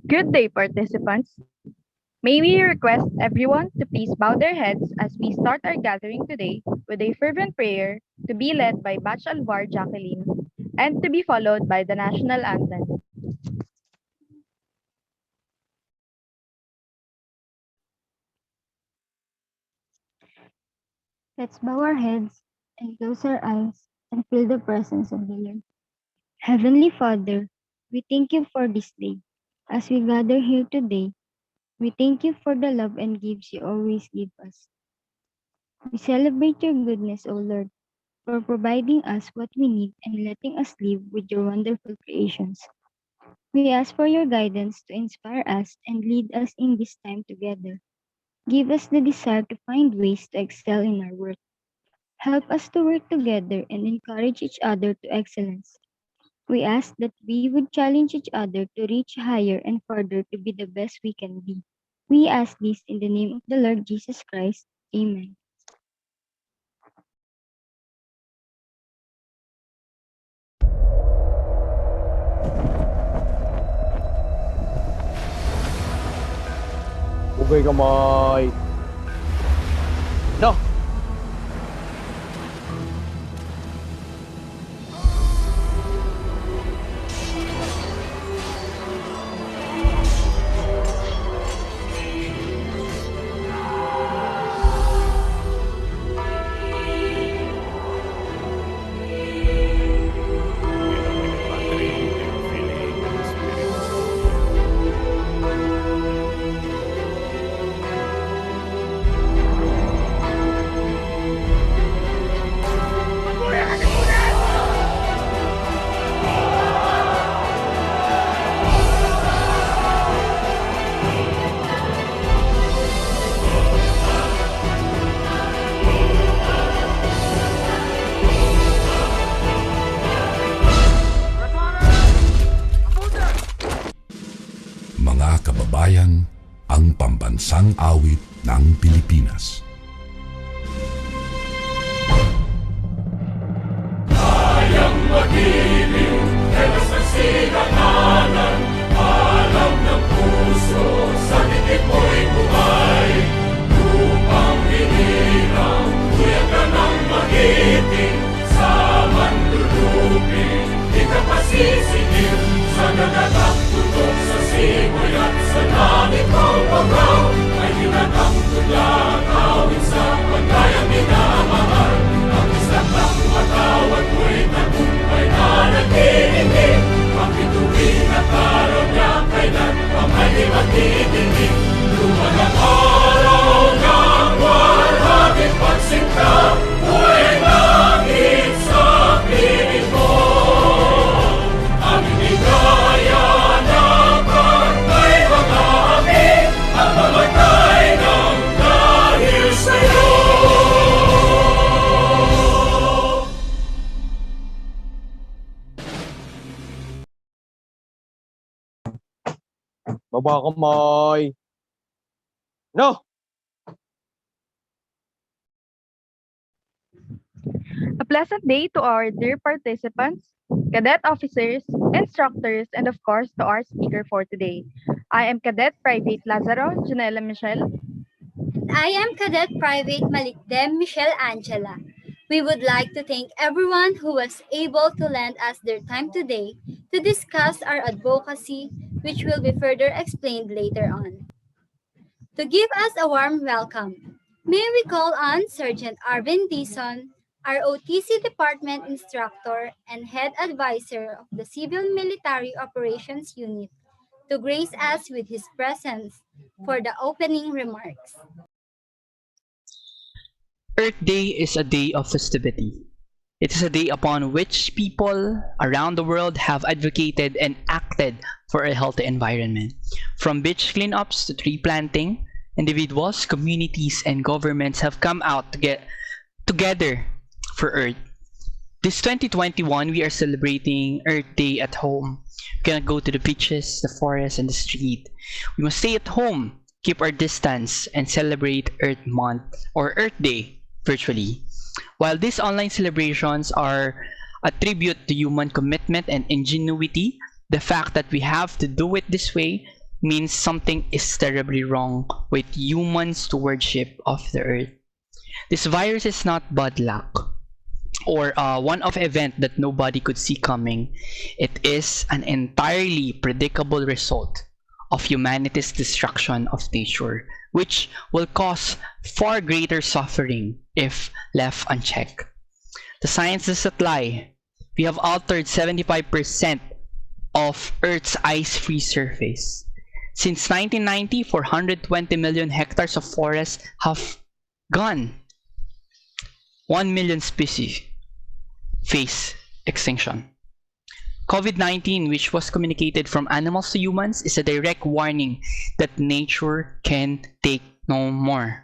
Good day, participants. May we request everyone to please bow their heads as we start our gathering today with a fervent prayer to be led by Batch Alvar Jacqueline and to be followed by the national anthem. Let's bow our heads and close our eyes and feel the presence of the Lord. Heavenly Father, we thank you for this day. As we gather here today, we thank you for the love and gifts you always give us. We celebrate your goodness, O Lord, for providing us what we need and letting us live with your wonderful creations. We ask for your guidance to inspire us and lead us in this time together. Give us the desire to find ways to excel in our work. Help us to work together and encourage each other to excellence. We ask that we would challenge each other to reach higher and further to be the best we can be. We ask this in the name of the Lord Jesus Christ. Amen. Ugay kamay. No. Mga kababayan, ang pambansang awit ng Pilipinas. Kayang magiliw, telas ng silanganan, alam ng puso, sa titik mo'y buhay. Lupang hinirang, kuya ka ng magiting, sa manlulupin, di ka pasisigil, sa nagagang tutok sa simoy at sa langit mong pagaw, ay hinatang tudla, awit sa pagkayang minamahal, ang isang ng matawad mo'y tagumpay na nagtitindig, ang bituin at araw niya kailan pa may di magtitindig. Luman ang araw ng walhaging pagsinta, buhay langit sa piling mo. Ang inigaya na pagkay mga api, at mamatay ng dahil sa'yo. Baba kamay. No. A pleasant day to our dear participants, cadet officers, instructors, and of course to our speaker for today. I am Cadet Private Lazaro Janela Michelle. I am Cadet Private Malikdem Michelle Angela. We would like to thank everyone who was able to lend us their time today to discuss our advocacy, which will be further explained later on. To give us a warm welcome, may we call on Sergeant Arvin Dison, our ROTC Department Instructor and Head Advisor of the Civil Military Operations Unit, to grace us with his presence for the opening remarks. Earth Day is a day of festivity. It is a day upon which people around the world have advocated and acted for a healthy environment. From beach cleanups to tree planting, individuals, communities, and governments have come out to get together for Earth. This 2021, we are celebrating Earth Day at home. We cannot go to the beaches, the forest, and the street. We must stay at home, keep our distance, and celebrate Earth Month or Earth Day virtually. While these online celebrations are a tribute to human commitment and ingenuity, the fact that we have to do it this way means something is terribly wrong with human stewardship of the earth. This virus is not bad luck or a one-off event that nobody could see coming. It is an entirely predictable result of humanity's destruction of nature, which will cause far greater suffering if left unchecked. The science doesn't lie. We have altered 75% of Earth's ice-free surface. Since 1990, 420 million hectares of forest have gone. 1 million species face extinction. COVID-19, which was communicated from animals to humans, is a direct warning that nature can take no more.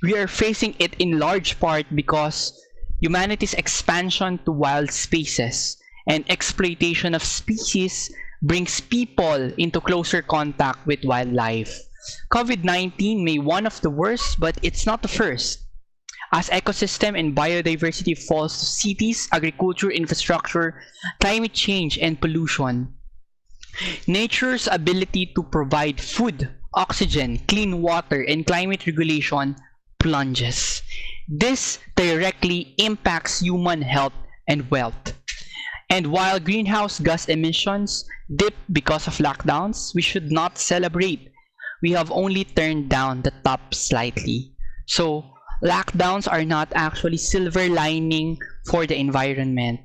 We are facing it in large part because humanity's expansion to wild spaces and exploitation of species brings people into closer contact with wildlife. COVID-19 may be one of the worst, but it's not the first. As ecosystem and biodiversity falls to cities, agriculture, infrastructure, climate change, and pollution, nature's ability to provide food, oxygen, clean water, and climate regulation plunges. This directly impacts human health and wealth. And while greenhouse gas emissions dip because of lockdowns, we should not celebrate. We have only turned down the top slightly. So, lockdowns are not actually silver lining for the environment.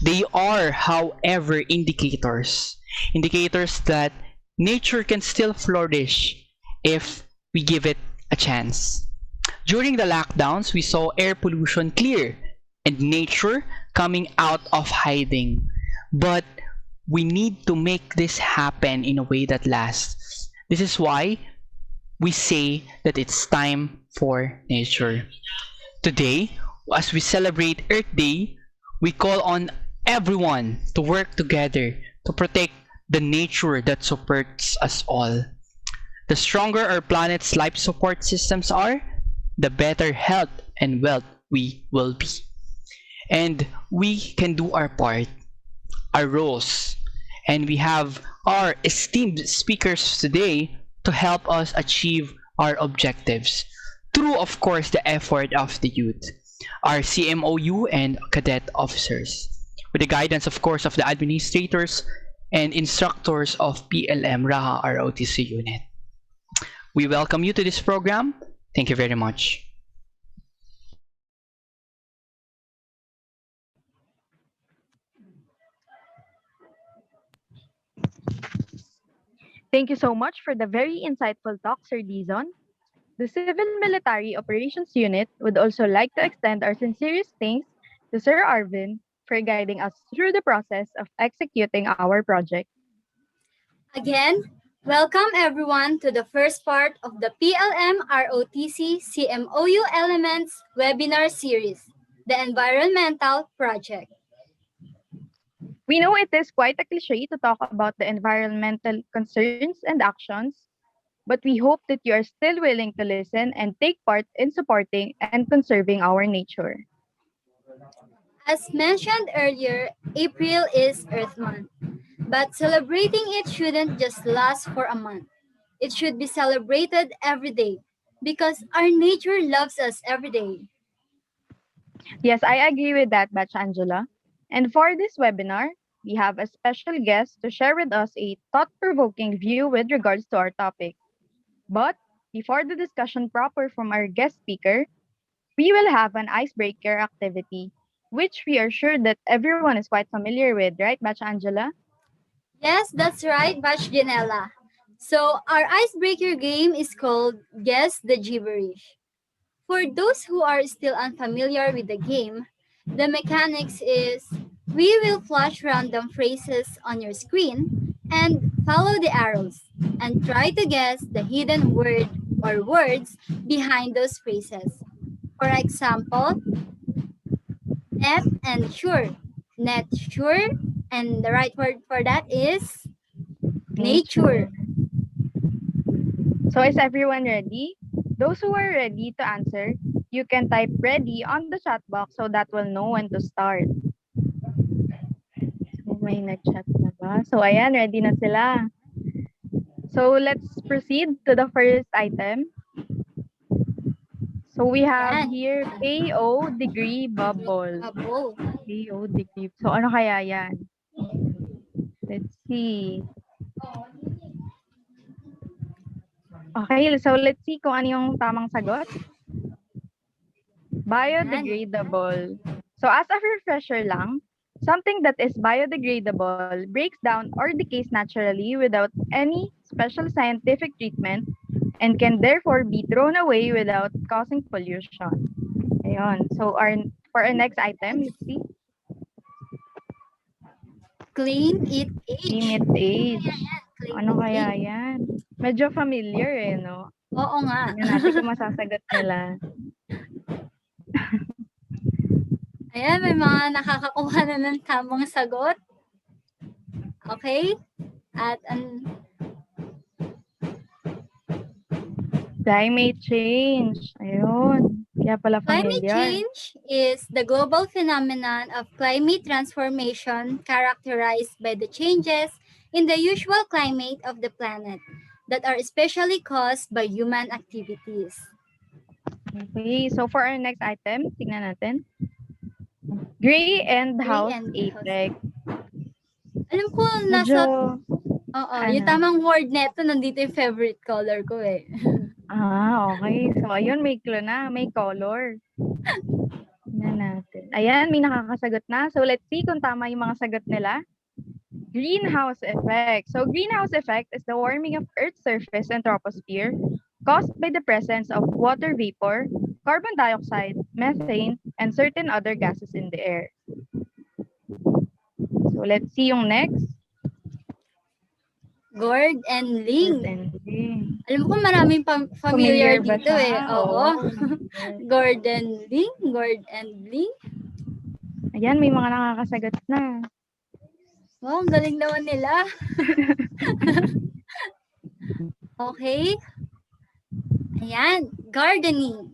They are, however, indicators that nature can still flourish if we give it a chance. During the lockdowns, we saw air pollution clear and nature coming out of hiding. But we need to make this happen in a way that lasts. This is why we say that it's time for nature. Today, as we celebrate Earth Day, we call on everyone to work together to protect the nature that supports us all. The stronger our planet's life support systems are, the better health and wealth we will be. And we can do our part, our roles, and we have our esteemed speakers today to help us achieve our objectives through, of course, the effort of the youth, our CMOU and cadet officers, with the guidance, of course, of the administrators and instructors of PLM Raha ROTC unit. We welcome you to this program. Thank you very much. Thank you so much for the very insightful talk, Sir Dizon. The Civil Military Operations Unit would also like to extend our sincerest thanks to Sir Arvin for guiding us through the process of executing our project. Again, welcome everyone to the first part of the PLM ROTC CMOU Elements webinar series, the Environmental Project. We know it is quite a cliche to talk about the environmental concerns and actions, but we hope that you are still willing to listen and take part in supporting and conserving our nature. As mentioned earlier, April is Earth Month, but celebrating it shouldn't just last for a month. It should be celebrated every day because our nature loves us every day. Yes, I agree with that, Batch Angela. And for this webinar, we have a special guest to share with us a thought-provoking view with regards to our topic. But before the discussion proper from our guest speaker, we will have an icebreaker activity, which we are sure that everyone is quite familiar with, right, Batch Angela? Yes, that's right, Batch Janela. So, our icebreaker game is called Guess the Gibberish. For those who are still unfamiliar with the game, the mechanics is we will flash random phrases on your screen and follow the arrows and try to guess the hidden word or words behind those phrases. For example, net and sure. Net sure, and the right word for that is nature. So is everyone ready? Those who are ready to answer, you can type ready on the chat box so that we'll know when to start. May nag-chat na ba? So ayan, ready na sila. So let's proceed to the first item. So we have Yan. here KO degree bubble. Bubble. KO degree. So ano kaya yan? Let's see. Okay, so let's see kung ano yung tamang sagot. Biodegradable. So as a refresher lang, something that is biodegradable breaks down or decays naturally without any special scientific treatment and can therefore be thrown away without causing pollution. Ayun. So for our next item, let's see. Clean it age. Limit age. Clean Ano it kaya age. yan? Medyo familiar no? Oo nga. Tingnan natin kung masasagot nila. Ayan, may mga nakakakuha na ng tamang sagot. Okay? At Climate change. Ayun. Kaya pala climate familiar. change is the global phenomenon of climate transformation characterized by the changes in the usual climate of the planet that are especially caused by human activities. Okay, so for our next item, tingnan natin. Gray and Gray house and apex. Alam ko, Medyo, Oo, ano? yung tamang word neto, nandito yung favorite color ko eh. Okay. So, ayun, may clue na, may color. Tingnan natin. Ayan, may nakakasagot na. So, let's see kung tama yung mga sagot nila. Greenhouse effect. So, greenhouse effect is the warming of Earth's surface and troposphere caused by the presence of water vapor, carbon dioxide, methane, and certain other gases in the air. So, let's see yung next. Gord and Ling. Alam mo kung maraming familiar Familiar ba dito siya? eh. Oo. Gord and Ling. Gord and Ling. Ayan, may mga nakakasagot na. Wow, ang galing naman nila. Okay. Ayan, gardening.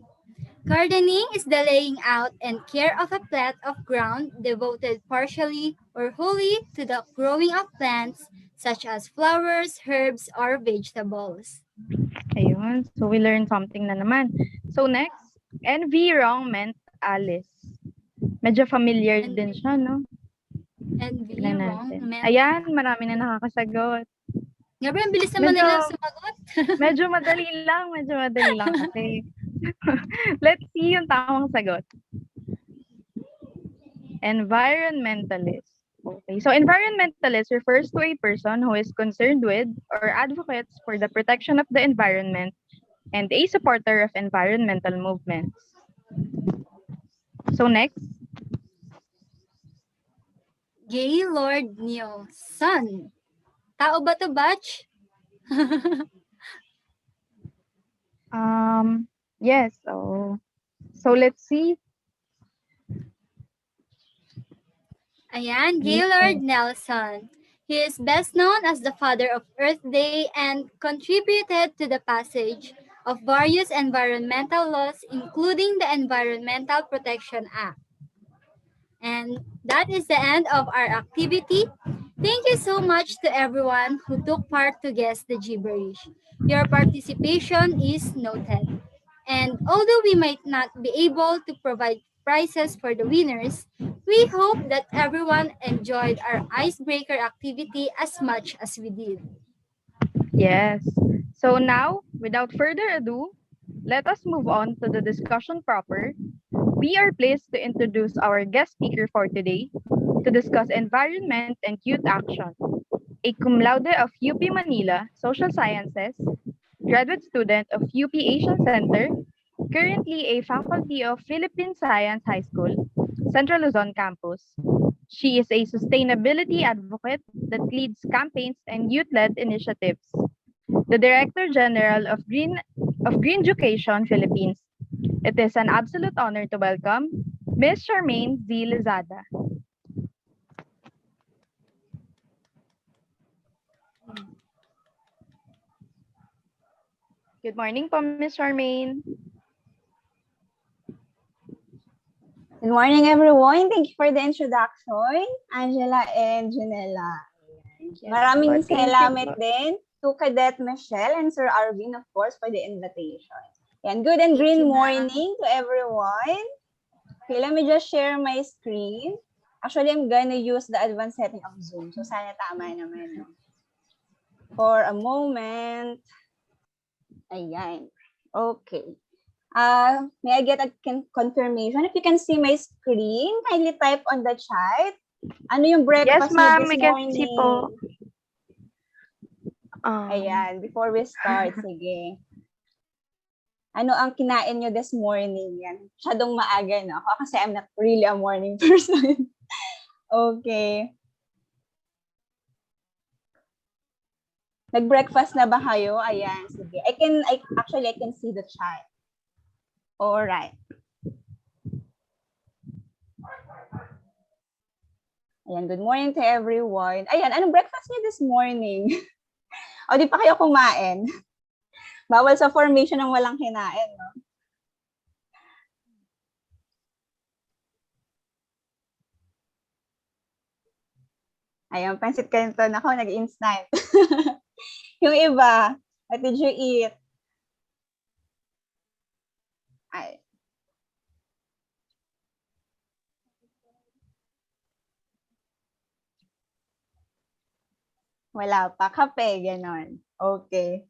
Gardening is the laying out and care of a plot of ground devoted partially or wholly to the growing of plants such as flowers, herbs, or vegetables. Ayun, so we learned something na naman. So next, environmentalist. Medyo familiar din siya, no? Environment. Ayan, marami na nakakasagot. Grabe, ang bilis naman nila sumagot. medyo madali lang. Okay. Let's see yung tamang sagot. Environmentalist. Okay, so environmentalist refers to a person who is concerned with or advocates for the protection of the environment and a supporter of environmental movements. So next. Gaylord Nielsen. Tao ba to, batch? Yes. Oh. So let's see. Ayan, Gaylord Nelson. He is best known as the father of Earth Day and contributed to the passage of various environmental laws, including the Environmental Protection Act. And that is the end of our activity. Thank you so much to everyone who took part to guess the gibberish. Your participation is noted. And although we might not be able to provide prizes for the winners, we hope that everyone enjoyed our icebreaker activity as much as we did. Yes. So now, without further ado, let us move on to the discussion proper. We are pleased to introduce our guest speaker for today to discuss environment and youth action. A cum laude of UP Manila Social Sciences, graduate student of UP Asian Center, currently a faculty of Philippine Science High School, Central Luzon campus. She is a sustainability advocate that leads campaigns and youth-led initiatives. The Director General of Greenducation Philippines. It is an absolute honor to welcome Ms. Charmaine Z. Lizada. Good morning po, Ms. Charmaine. Good morning, everyone. Thank you for the introduction, Angela and Janela. Maraming salamat din to Cadet Michelle and Sir Arvin, of course, for the invitation. And good and Thank green you, ma'am. morning to everyone. Okay, let me just share my screen. Actually, I'm gonna use the advanced setting of Zoom. So, sana tama naman, no? For a moment. Ayan. Okay. May I get a confirmation? If you can see my screen, kindly type on the chat. Ano yung Yes, breakfast niyo ma'am. this We can morning? see po. Ayan, before we start, sige. Ano ang kinain nyo this morning? Yan. Masyadong maaga, no? Ako kasi I'm not really a morning person. Okay. Nag-breakfast na ba kayo? Ayan, sige. I can see the chat. All right. Ayan, good morning to everyone. Ayan, anong breakfast niyo this morning? O, di pa kayo kumain? Bawal sa formation ng walang kinain, no? Ayan, pansit canton ako, nag-instant. Yung iba, what did you eat? Ay. Wala pa. Kape, ganon. Okay.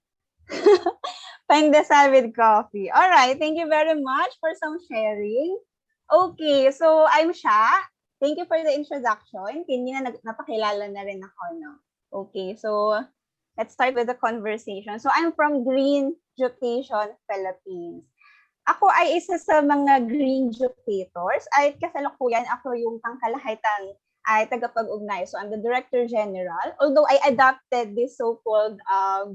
Pandesal with coffee. All right. Thank you very much for some sharing. Okay. So, I'm Sha. Thank you for the introduction. Kanina napakilala na rin ako, no? Okay. So, let's start with the conversation. So, I'm from Greenducation Philippines. Ako ay isa sa mga Greenducators. Ay kasalukuyan ako yung pangkalahitang ay tagapag-ugnay. So, I'm the Director General. Although, I adopted this so-called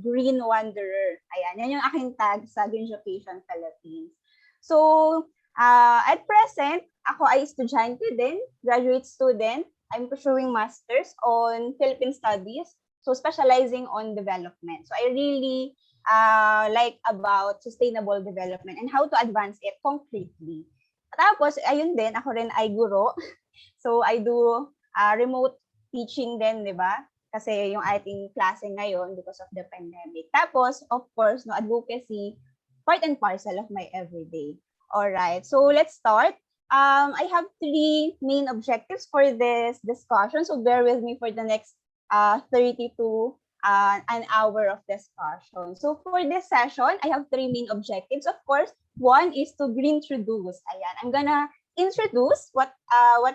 Green Wanderer. Ayan, yan yung aking tag sa Greenducation Philippines. So, at present, ako ay estudyante din, graduate student. I'm pursuing Masters on Philippine Studies. So, specializing on development. So, I really like about sustainable development and how to advance it concretely. Tapos, ayun din, ako rin ay guro. So, I do remote teaching din, di ba? Kasi yung ating klase ngayon because of the pandemic. Tapos, of course, no, advocacy, part and parcel of my everyday. Alright, so let's start. I have 3 main objectives for this discussion. So, bear with me for the next 30 to an hour of discussion. So, for this session, I have 3 main objectives. Of course, one is to introduce. Ayan, I'm gonna introduce what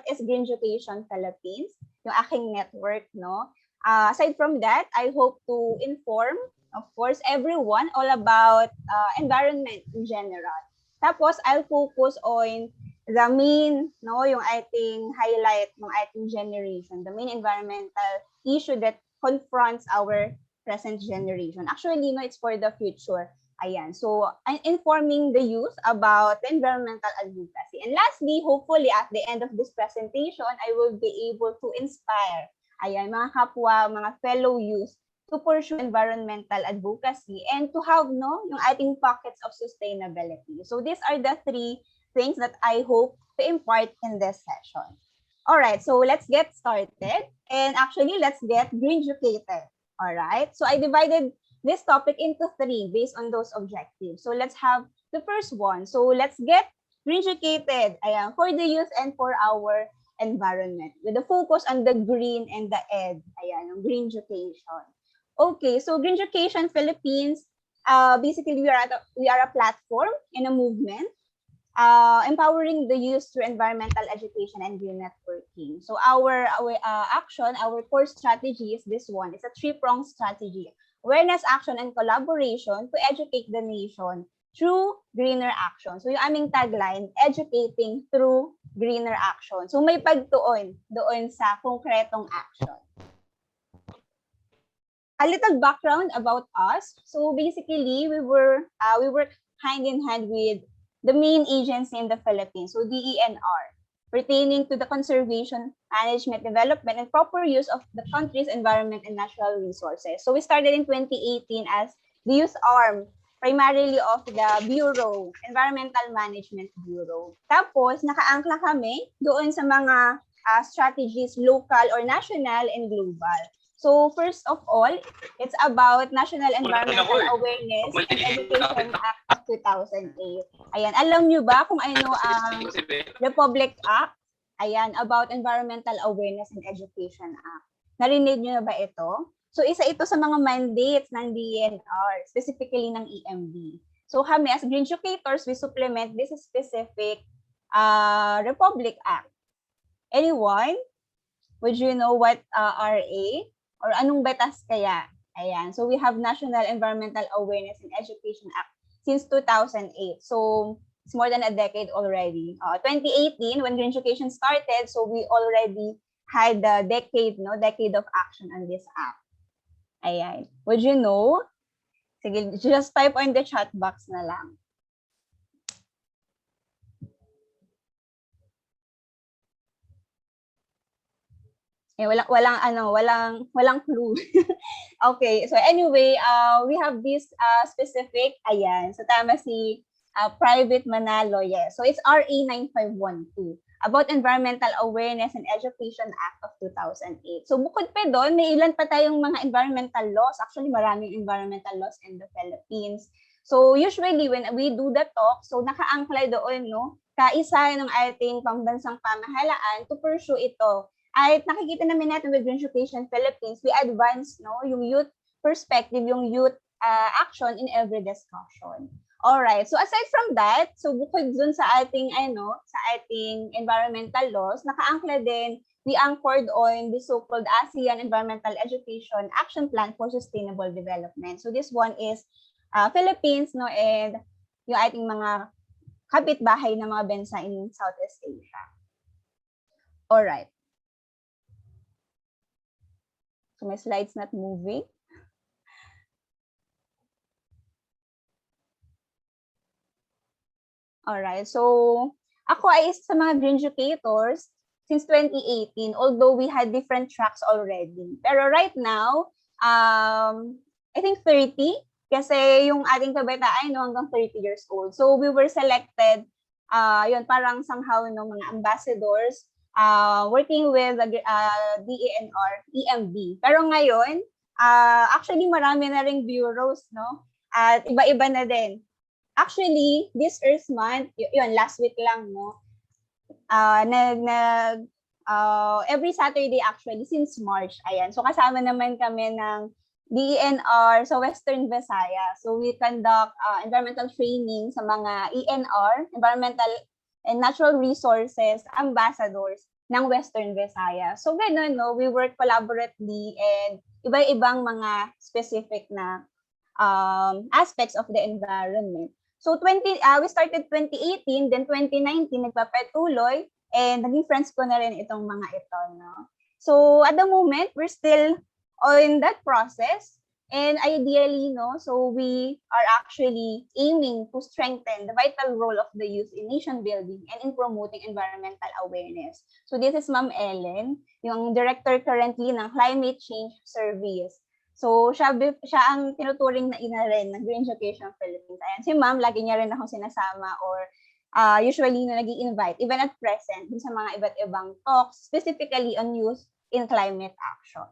is Greenducation Philippines, yung aking network, no? Aside from that, I hope to inform, of course, everyone all about environment in general. Tapos, I'll focus on the main, no, yung ating highlight ng ating generation, the main environmental issue that confronts our present generation. Actually, no, it's for the future. Ayan. So, I'm informing the youth about the environmental advocacy. And lastly, hopefully, at the end of this presentation, I will be able to inspire, ayan, mga kapwa, mga fellow youth to pursue environmental advocacy and to have, no, yung ating pockets of sustainability. So, these are the 3 things that I hope to impart in this session. All right, so let's get started. And actually, let's get greenducated. All right, so I divided this topic into 3 based on those objectives. So let's have the first one. So let's get greenducated, ayan, for the youth and for our environment with a focus on the green and the ed, ayan, yung greenducation. Okay, so Greenducation Philippines, basically we are a platform and a movement empowering the youth through environmental education and green networking. So our action, our core strategy is this one. It's a 3-pronged strategy. Awareness, action, and collaboration to educate the nation through greener action. So yung aming tagline, educating through greener action. So may pagtuon doon sa konkretong action. A little background about us. So basically, we work hand in hand with the main agency in the Philippines, so DENR, pertaining to the conservation, management, development, and proper use of the country's environment and natural resources. So we started in 2018 as the youth arm, primarily of the Bureau, Environmental Management Bureau. Tapos, nakaangkla kami doon sa mga strategies, local or national and global. So first of all, it's about National Environmental Awareness and Education Act of 2008. Ayan, alam nyo ba kung ano ang Republic Act? Ayan, about Environmental Awareness and Education Act. Narinig nyo na ba ito? So isa ito sa mga mandates ng DENR, specifically ng EMB. So kami as Greenducators, we supplement this specific Republic Act. Anyone? Would you know what RA? Or anong batas kaya? Ayan. So we have National Environmental Awareness and Education Act since 2008. So it's more than a decade already. 2018, when Greenducation started, so we already had the decade of action on this act. Ayan. Would you know? Sige, just type on the chat box na lang. Eh, walang clue. Okay, so anyway, we have this specific, ayan, so tama si Private Manalo, yes. So it's RA 9512 about Environmental Awareness and Education Act of 2008. So bukod pa doon, may ilan pa tayong mga environmental laws. Actually, maraming environmental laws in the Philippines. So usually when we do the talk, so nakaangkla doon, no, kaisa ng ating pambansang pamahalaan to pursue ito. At nakikita namin natin with Greenducation Philippines, we advance yung youth perspective, yung youth action in every discussion. Alright, so aside from that, so bukod dun sa ating environmental laws, nakaangkla din, we anchored on the so-called ASEAN Environmental Education Action Plan for Sustainable Development. So this one is Philippines, and yung ating mga kapitbahay na mga bansa in Southeast Asia. Alright. So my slide's not moving. Alright, so ako ay isa sa mga Greenducators since 2018, although we had different tracks already. Pero right now, I think 30, kasi yung ating kabataan hanggang 30 years old. So we were selected, parang somehow mga ambassadors, working with DENR, EMB. Pero ngayon, actually marami na ring bureaus, at iba-iba na din. Actually, this Earth Month, last week lang, every Saturday actually, since March, ayan. So kasama naman kami ng DENR sa Western Visayas. So we conduct environmental training sa mga ENR, Environmental and Natural Resources Ambassadors ng Western Visayas. So ganun, we work collaboratively and iba-ibang mga specific na aspects of the environment. So we started 2018, then 2019 nagpapatuloy, and naging friends ko na rin itong mga ito, So at the moment, we're still in that process, and ideally, so we are actually aiming to strengthen the vital role of the youth in nation building and in promoting environmental awareness. So this is Ma'am Ellen, yung director currently ng Climate Change Service. So, siya ang tinuturing na ina rin ng Greenducation Philippines. Ayan, si Ma'am, lagi niya rin akong sinasama or usually nag-i-invite, even at present, sa mga iba't ibang talks, specifically on youth in climate action.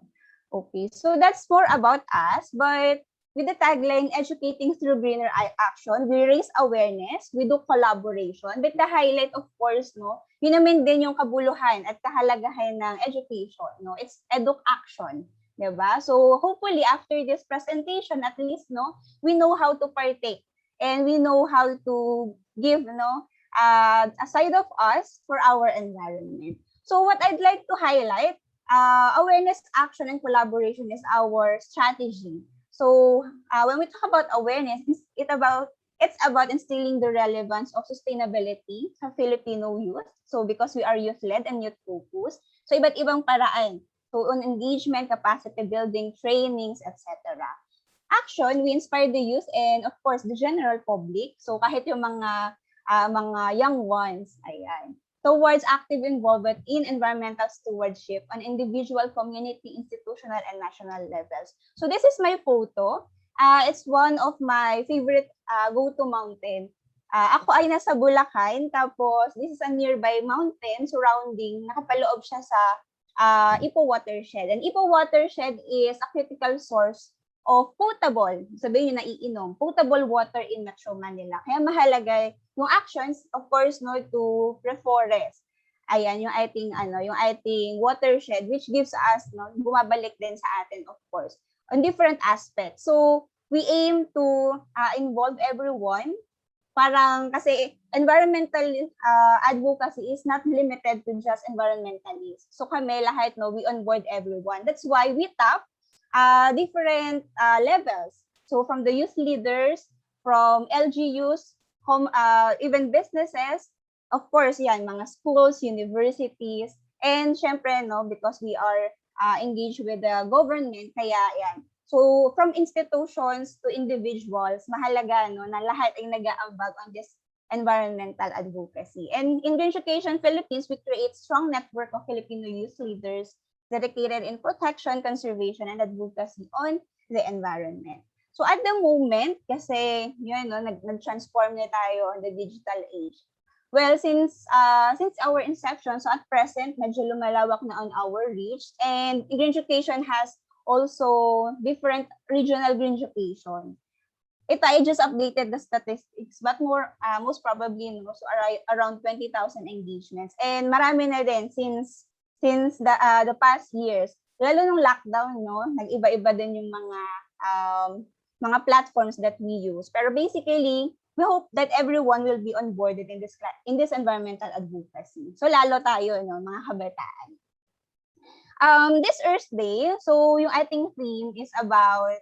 Okay, so that's more about us, but with the tagline, Educating Through Greener Action, we raise awareness, we do collaboration, but the highlight, of course, yun naman din yung kabuluhan at kahalagahan ng education, it's edu-action. Diba? So hopefully after this presentation, at least we know how to partake and we know how to give a side of us for our environment. So what I'd like to highlight, awareness, action, and collaboration is our strategy. So when we talk about awareness, it's about instilling the relevance of sustainability sa Filipino youth. So because we are youth-led and youth-focused, so iba't ibang paraan. So on engagement, capacity building, trainings, etc. Action, we inspire the youth and of course the general public. So kahit yung mga young ones, ayan, towards active involvement in environmental stewardship on individual, community, institutional, and national levels. So this is my photo. It's one of my favorite go-to mountain. Ako ay nasa Bulacan, tapos this is a nearby mountain surrounding, nakapaloob siya sa Ipo watershed. And Ipo watershed is a critical source of potable, sabihin nyo naiinom, potable water in Metro Manila. Kaya mahalaga yung actions, of course, no, to reforest. Ayan, yung ating watershed, which gives us, no, bumabalik din sa atin, of course, on different aspects. So, we aim to involve everyone. Parang, kasi environmental advocacy is not limited to just environmentalists. So, kami lahat, no, we onboard everyone. That's why we tap different levels. So from the youth leaders, from LGUs, even businesses, of course, yan, mga schools, universities, and syempre, no, because we are engaged with the government, kaya yan. So from institutions to individuals, mahalaga, no, na lahat ay nag-aambag on this environmental advocacy. And in Greenducation Philippines, we create strong network of Filipino youth leaders dedicated in protection, conservation, and advocacy on the environment. So at the moment, kasi yun, no, nag-transform na tayo on the digital age. Well, since our inception, so at present, medyo lumalawak na on our reach, and Greenducation has also different regional Greenducation. Ito, I just updated the statistics, but most probably, no, so around 20,000 engagements. And marami na din since the past years, lalo nung lockdown, no, nag-iba-iba din yung mga platforms that we use. Pero basically, we hope that everyone will be onboarded in this environmental advocacy. So lalo tayo, no, mga kabataan. This Earth Day, so yung ating theme is about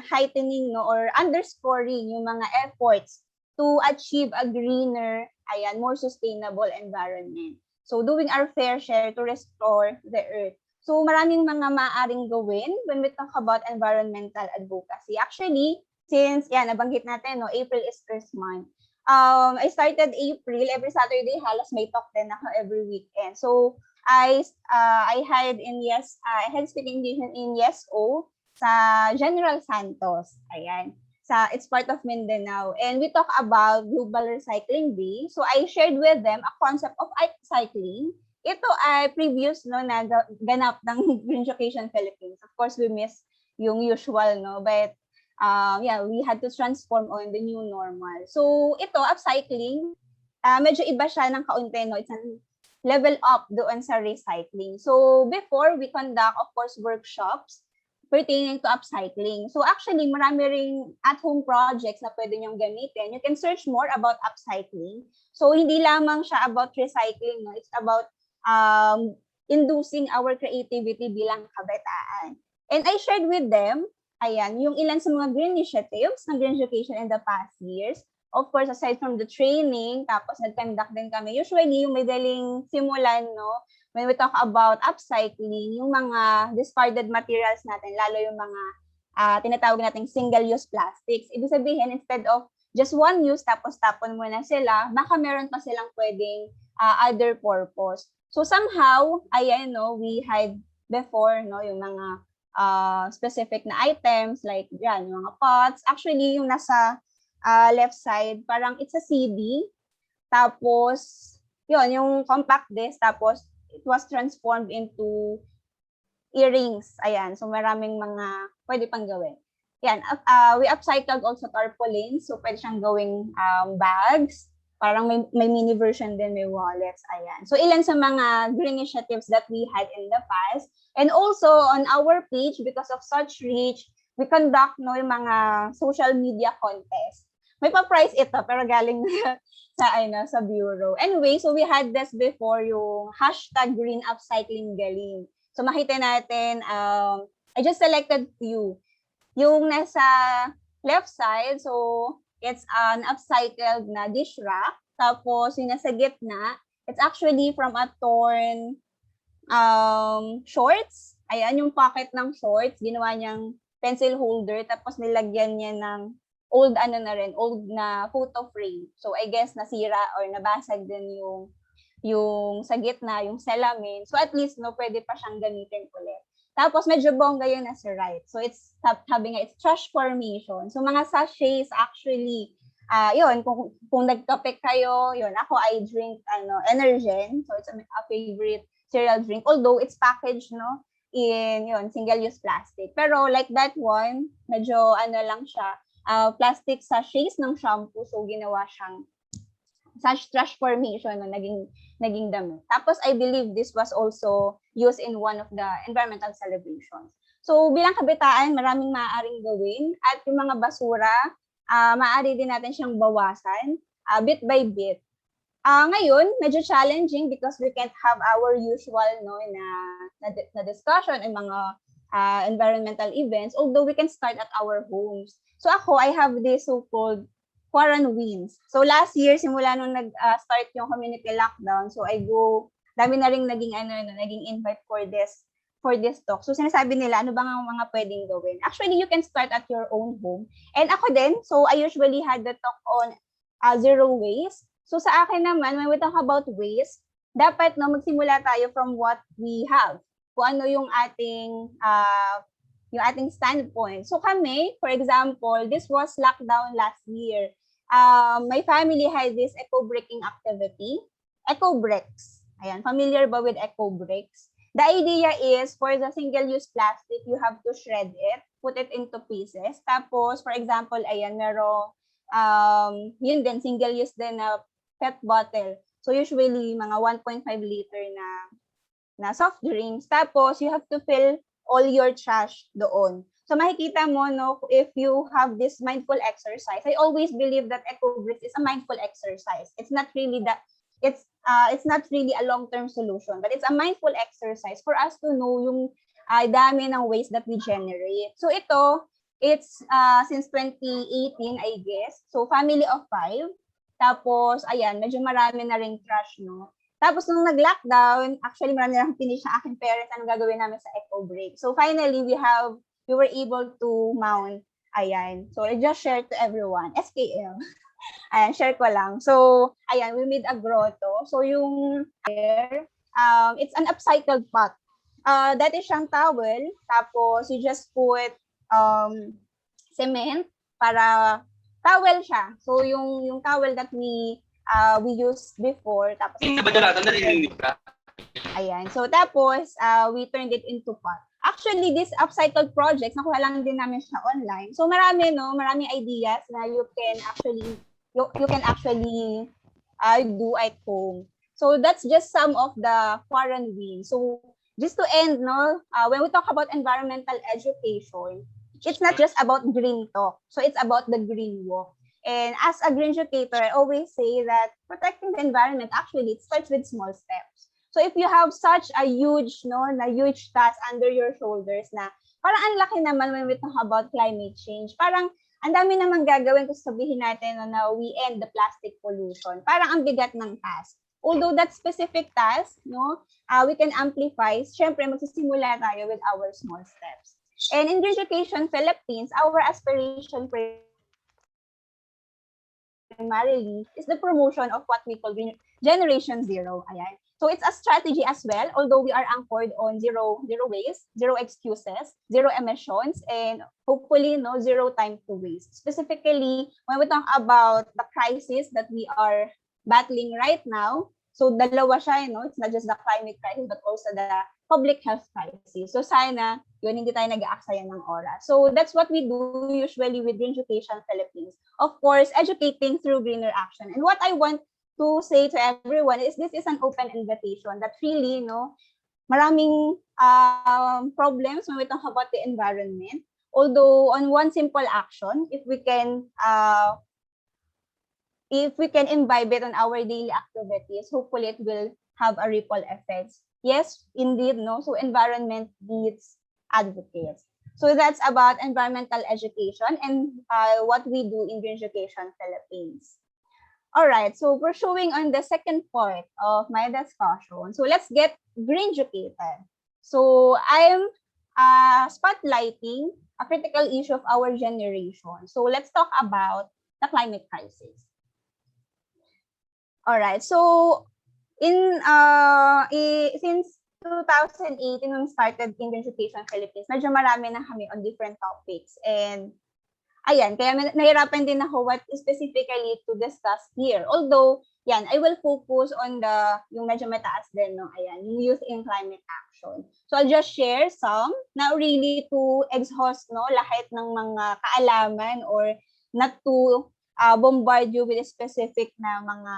heightening, no, or underscoring yung mga efforts to achieve a greener, more sustainable environment. So doing our fair share to restore the earth. So maraming mga maaaring gawin when we talk about environmental advocacy. Actually, since nabanggit natin, no, April is Earth Month. I started April, every Saturday halos may talk din ako every weekend. So I had speaking engagement in YesO sa General Santos. Ayan. It's part of Mindanao. And we talk about Global Recycling Day. So I shared with them a concept of upcycling. Ito ay previous, no, na ganap ng Greenducation Philippines. Of course, we miss yung usual, no, but we had to transform on the new normal. So ito, upcycling, medyo iba siya ng kaunti, no. It's a level up doon sa recycling. So before, we conduct, of course, workshops pertaining to upcycling. So actually, marami ring at-home projects na pwede niyong gamitin. You can search more about upcycling. So hindi lamang siya about recycling, no? It's about inducing our creativity bilang kabataan. And I shared with them, yung ilan sa mga green initiatives ng Greenducation in the past years. Of course, aside from the training, tapos nag-conduct din kami. Usually, yung madaling simulan, no? When we talk about upcycling, yung mga discarded materials natin, lalo yung mga tinatawag nating single-use plastics. Ibig sabihin, instead of just one use, tapos tapon mo na sila, baka meron pa silang pwedeng other purpose. So somehow, no, we had before, no, yung mga specific na items, like yan, yung mga pots. Actually, yung nasa left side, parang it's a CD. Tapos, yun, yung compact disc, tapos it was transformed into earrings. Ayan. So, maraming mga pwede pang gawin. Yan. We upcycled also tarpaulins. So, pwede siyang gawing bags. Parang may mini version din, may wallets. Ayan. So, ilan sa mga green initiatives that we had in the past. And also, on our page, because of such reach, we conduct, no, yung mga social media contest. May pa-prize ito, pero galing na sa bureau. Anyway, so we had this before, yung hashtag green upcycling galing. So makita natin, I just selected few. Yung nasa left side, so it's an upcycled na dish rack. Tapos yung nasa gitna, it's actually from a torn shorts. Ayan, yung pocket ng shorts, ginawa niyang pencil holder, tapos nilagyan niya ng old na photo frame. So I guess nasira or nabasag din yung sa gitna, yung salamin. So at least, no, pwede pa siyang gamitin ulit. Tapos medyo bongga yung nasa right. So it's, sabi nga, it's trash formation. So mga sachets actually, yun, kung nagkape kayo, yun, ako I drink Energen. So it's a favorite cereal drink, although it's packaged, no, in yun, single-use plastic. Pero like that one, medyo ano lang siya, plastic sachets ng shampoo, so ginawa siyang such trash formation, no, naging dami. Tapos I believe this was also used in one of the environmental celebrations. So bilang kabataan, maraming maaaring gawin at yung mga basura, maaari din natin siyang bawasan bit by bit. Ngayon, medyo challenging because we can't have our usual na discussion in mga environmental events, although we can start at our homes. So ako, I have this so-called quarantine wins. So last year, simula nung nag-start yung community lockdown, so dami na rin naging invite for this talk. So sinasabi nila, ano bang ang mga pwedeng gawin? Actually, you can start at your own home. And ako din, so I usually had the talk on zero waste. So sa akin naman, when we talk about waste, dapat magsimula tayo from what we have. Kung ano yung ating standpoint. So kami, for example, this was lockdown last year. My family had this eco-bricking activity. Eco-bricks. Ayan, familiar ba with eco-bricks? The idea is, for the single-use plastic, you have to shred it, put it into pieces. Tapos, for example, ayan, merong yun din, single-use din na PET bottle. So usually mga 1.5 liter na soft drinks. Tapos you have to fill all your trash doon. So makikita mo, no, if you have this mindful exercise, I always believe that eco-bricks is a mindful exercise. It's not really a long-term solution, but it's a mindful exercise for us to know yung dami ng waste that we generate. So it's since 2018, I guess. So family of 5. Tapos, ayan, medyo marami na ring trash, no? Tapos, nung nag-lockdown, actually, marami na rin finish sa aking parents anong gagawin namin sa eco-break. So, finally, we were able to mount, ayan. So, I just shared to everyone. SKL. Ayan, share ko lang. So, ayan, we made a grotto. So, yung it's an upcycled pot. That is siyang towel. Tapos, you just put cement para towel siya. So, yung towel that we used before, tapos ayan. So, tapos, we turned it into pot. Actually, this upcycled projects, nakuha lang din namin siya online. So, maraming ideas na you can actually do at home. So, that's just some of the quarantine. So, just to end, when we talk about environmental education, it's not just about green talk. So it's about the green walk. And as a green educator, I always say that protecting the environment, actually, it starts with small steps. So if you have such a huge task under your shoulders na parang ang laki naman when we talk about climate change, parang ang dami naman gagawin kung sabihin natin na we end the plastic pollution. Parang ang bigat ng task. Although that specific task, we can amplify. Syempre, magsisimula tayo with our small steps. And in Greenducation Philippines, our aspiration primarily is the promotion of what we call Generation Zero. Ayan. So it's a strategy as well, although we are anchored on zero waste, zero excuses, zero emissions, and hopefully zero time to waste. Specifically, when we talk about the crisis that we are battling right now, so dalawa siya, it's not just the climate crisis, but also the public health crisis. So sana, hindi tayo nag-aaksaya ng oras. So that's what we do usually with Greenducation Philippines. Of course, educating through greener action. And what I want to say to everyone is this is an open invitation that really, maraming problems when we talk about the environment. Although on one simple action, if we can imbibe it on our daily activities, hopefully it will have a ripple effect. Yes, indeed, so environment needs advocates. So that's about environmental education and what we do in Greenducation Philippines. All right, so pursuing on the second part of my discussion. So let's get greenducated. So I'm spotlighting a critical issue of our generation. So let's talk about the climate crisis. All right, so since 2018 when started in Greenducation Philippines, medyo marami na kami on different topics. And ayan, kaya nahirapan din ako what specifically to discuss here. Although yan, I will focus on yung medyo mataas din, no? Ayan, yung youth in climate action. So I'll just share some, not really to exhaust, no, lahat ng mga kaalaman or not to bombard you with a specific na mga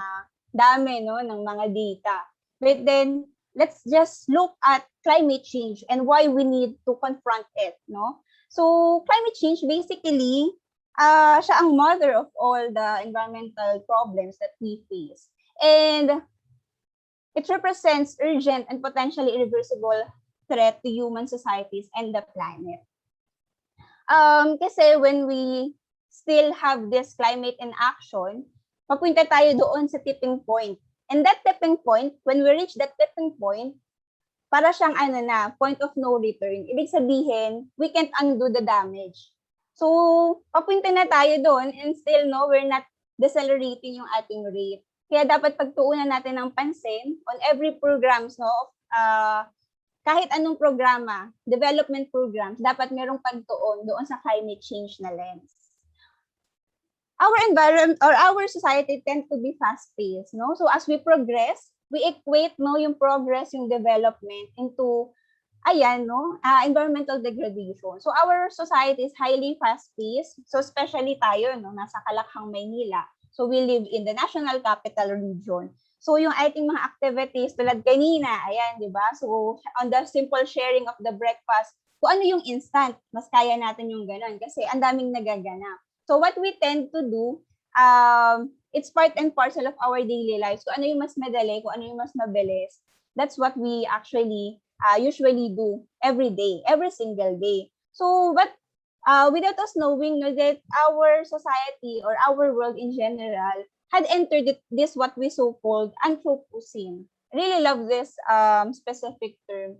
dami, no, ng mga data. But then, let's just look at climate change and why we need to confront it, no? So, climate change basically, siya ang mother of all the environmental problems that we face. And it represents urgent and potentially irreversible threat to human societies and the planet. Kasi when we still have this climate in action, papunta tayo doon sa tipping point. And that tipping point, when we reach that tipping point, para siyang point of no return. Ibig sabihin, we can't undo the damage. So, papunta na tayo doon and still, no, we're not decelerating yung ating rate. Kaya dapat pagtuunan natin ng pansin on every programs, no, kahit anong programa, development programs, dapat merong pagtuon doon sa climate change na lens. Our environment or our society tend to be fast-paced, no? So as we progress, we equate, no, yung progress, yung development into environmental degradation. So our society is highly fast-paced. So especially tayo, no, nasa Kalakhang, Maynila. So we live in the National Capital Region. So yung ating mga activities tulad kanina, ayan, di ba? So on the simple sharing of the breakfast, kung ano yung instant, mas kaya natin yung ganun kasi ang daming nagaganap. So what we tend to do, it's part and parcel of our daily lives. Kung ano yung mas madali, kung ano yung mas mabilis, that's what we actually usually do every day, every single day. So, but without us knowing, no, that our society or our world in general had entered this what we so-called Anthropocene. Really love this specific term.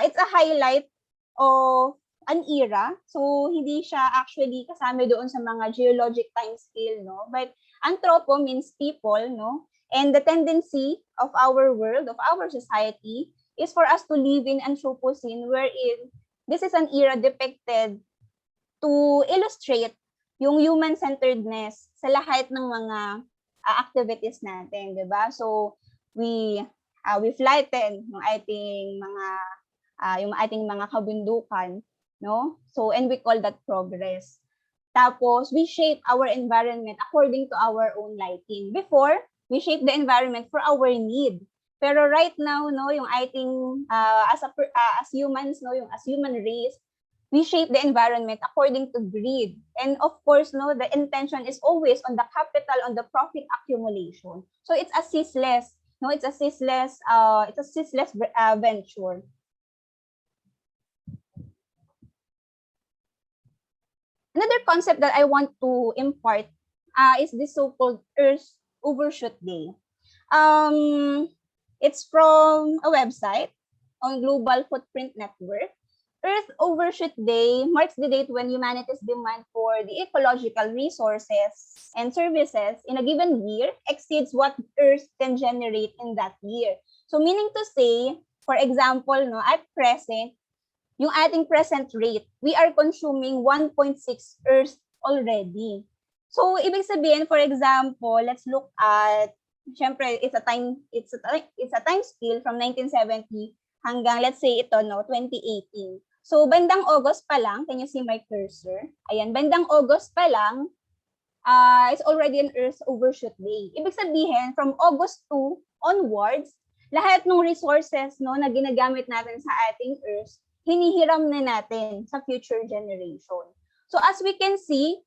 It's a highlight of an era. So, hindi siya actually kasama doon sa mga geologic time scale, no? But anthropo means people, no? And the tendency of our world, of our society, is for us to live in Anthropocene wherein this is an era depicted to illustrate yung human-centeredness sa lahat ng mga activities natin, di ba? So, we flatten yung ating mga kabundukan, no? So, and we call that progress. Tapos, we shape our environment according to our own liking. Before, we shape the environment for our need. Pero right now, no, yung ating as humans, no, yung as human race, we shape the environment according to greed. And of course, no, the intention is always on the capital, on the profit accumulation. So it's a ceaseless, no, it's a ceaseless venture. Another concept that I want to impart is this so-called Earth Overshoot Day. It's from a website on Global Footprint Network. Earth Overshoot Day marks the date when humanity's demand for the ecological resources and services in a given year exceeds what Earth can generate in that year. So meaning to say, for example, no, at present, yung ating present rate, we are consuming 1.6 Earth already. So ibig sabihin, for example, let's look at syempre, it's a time scale from 1970 hanggang, let's say ito, no, 2018. So, bandang August pa lang, can you see my cursor? Ayan, bandang August pa lang, it's already an Earth Overshoot Day. Ibig sabihin, from August 2 onwards, lahat ng resources, no, na ginagamit natin sa ating Earth, hinihiram na natin sa future generation. So, as we can see,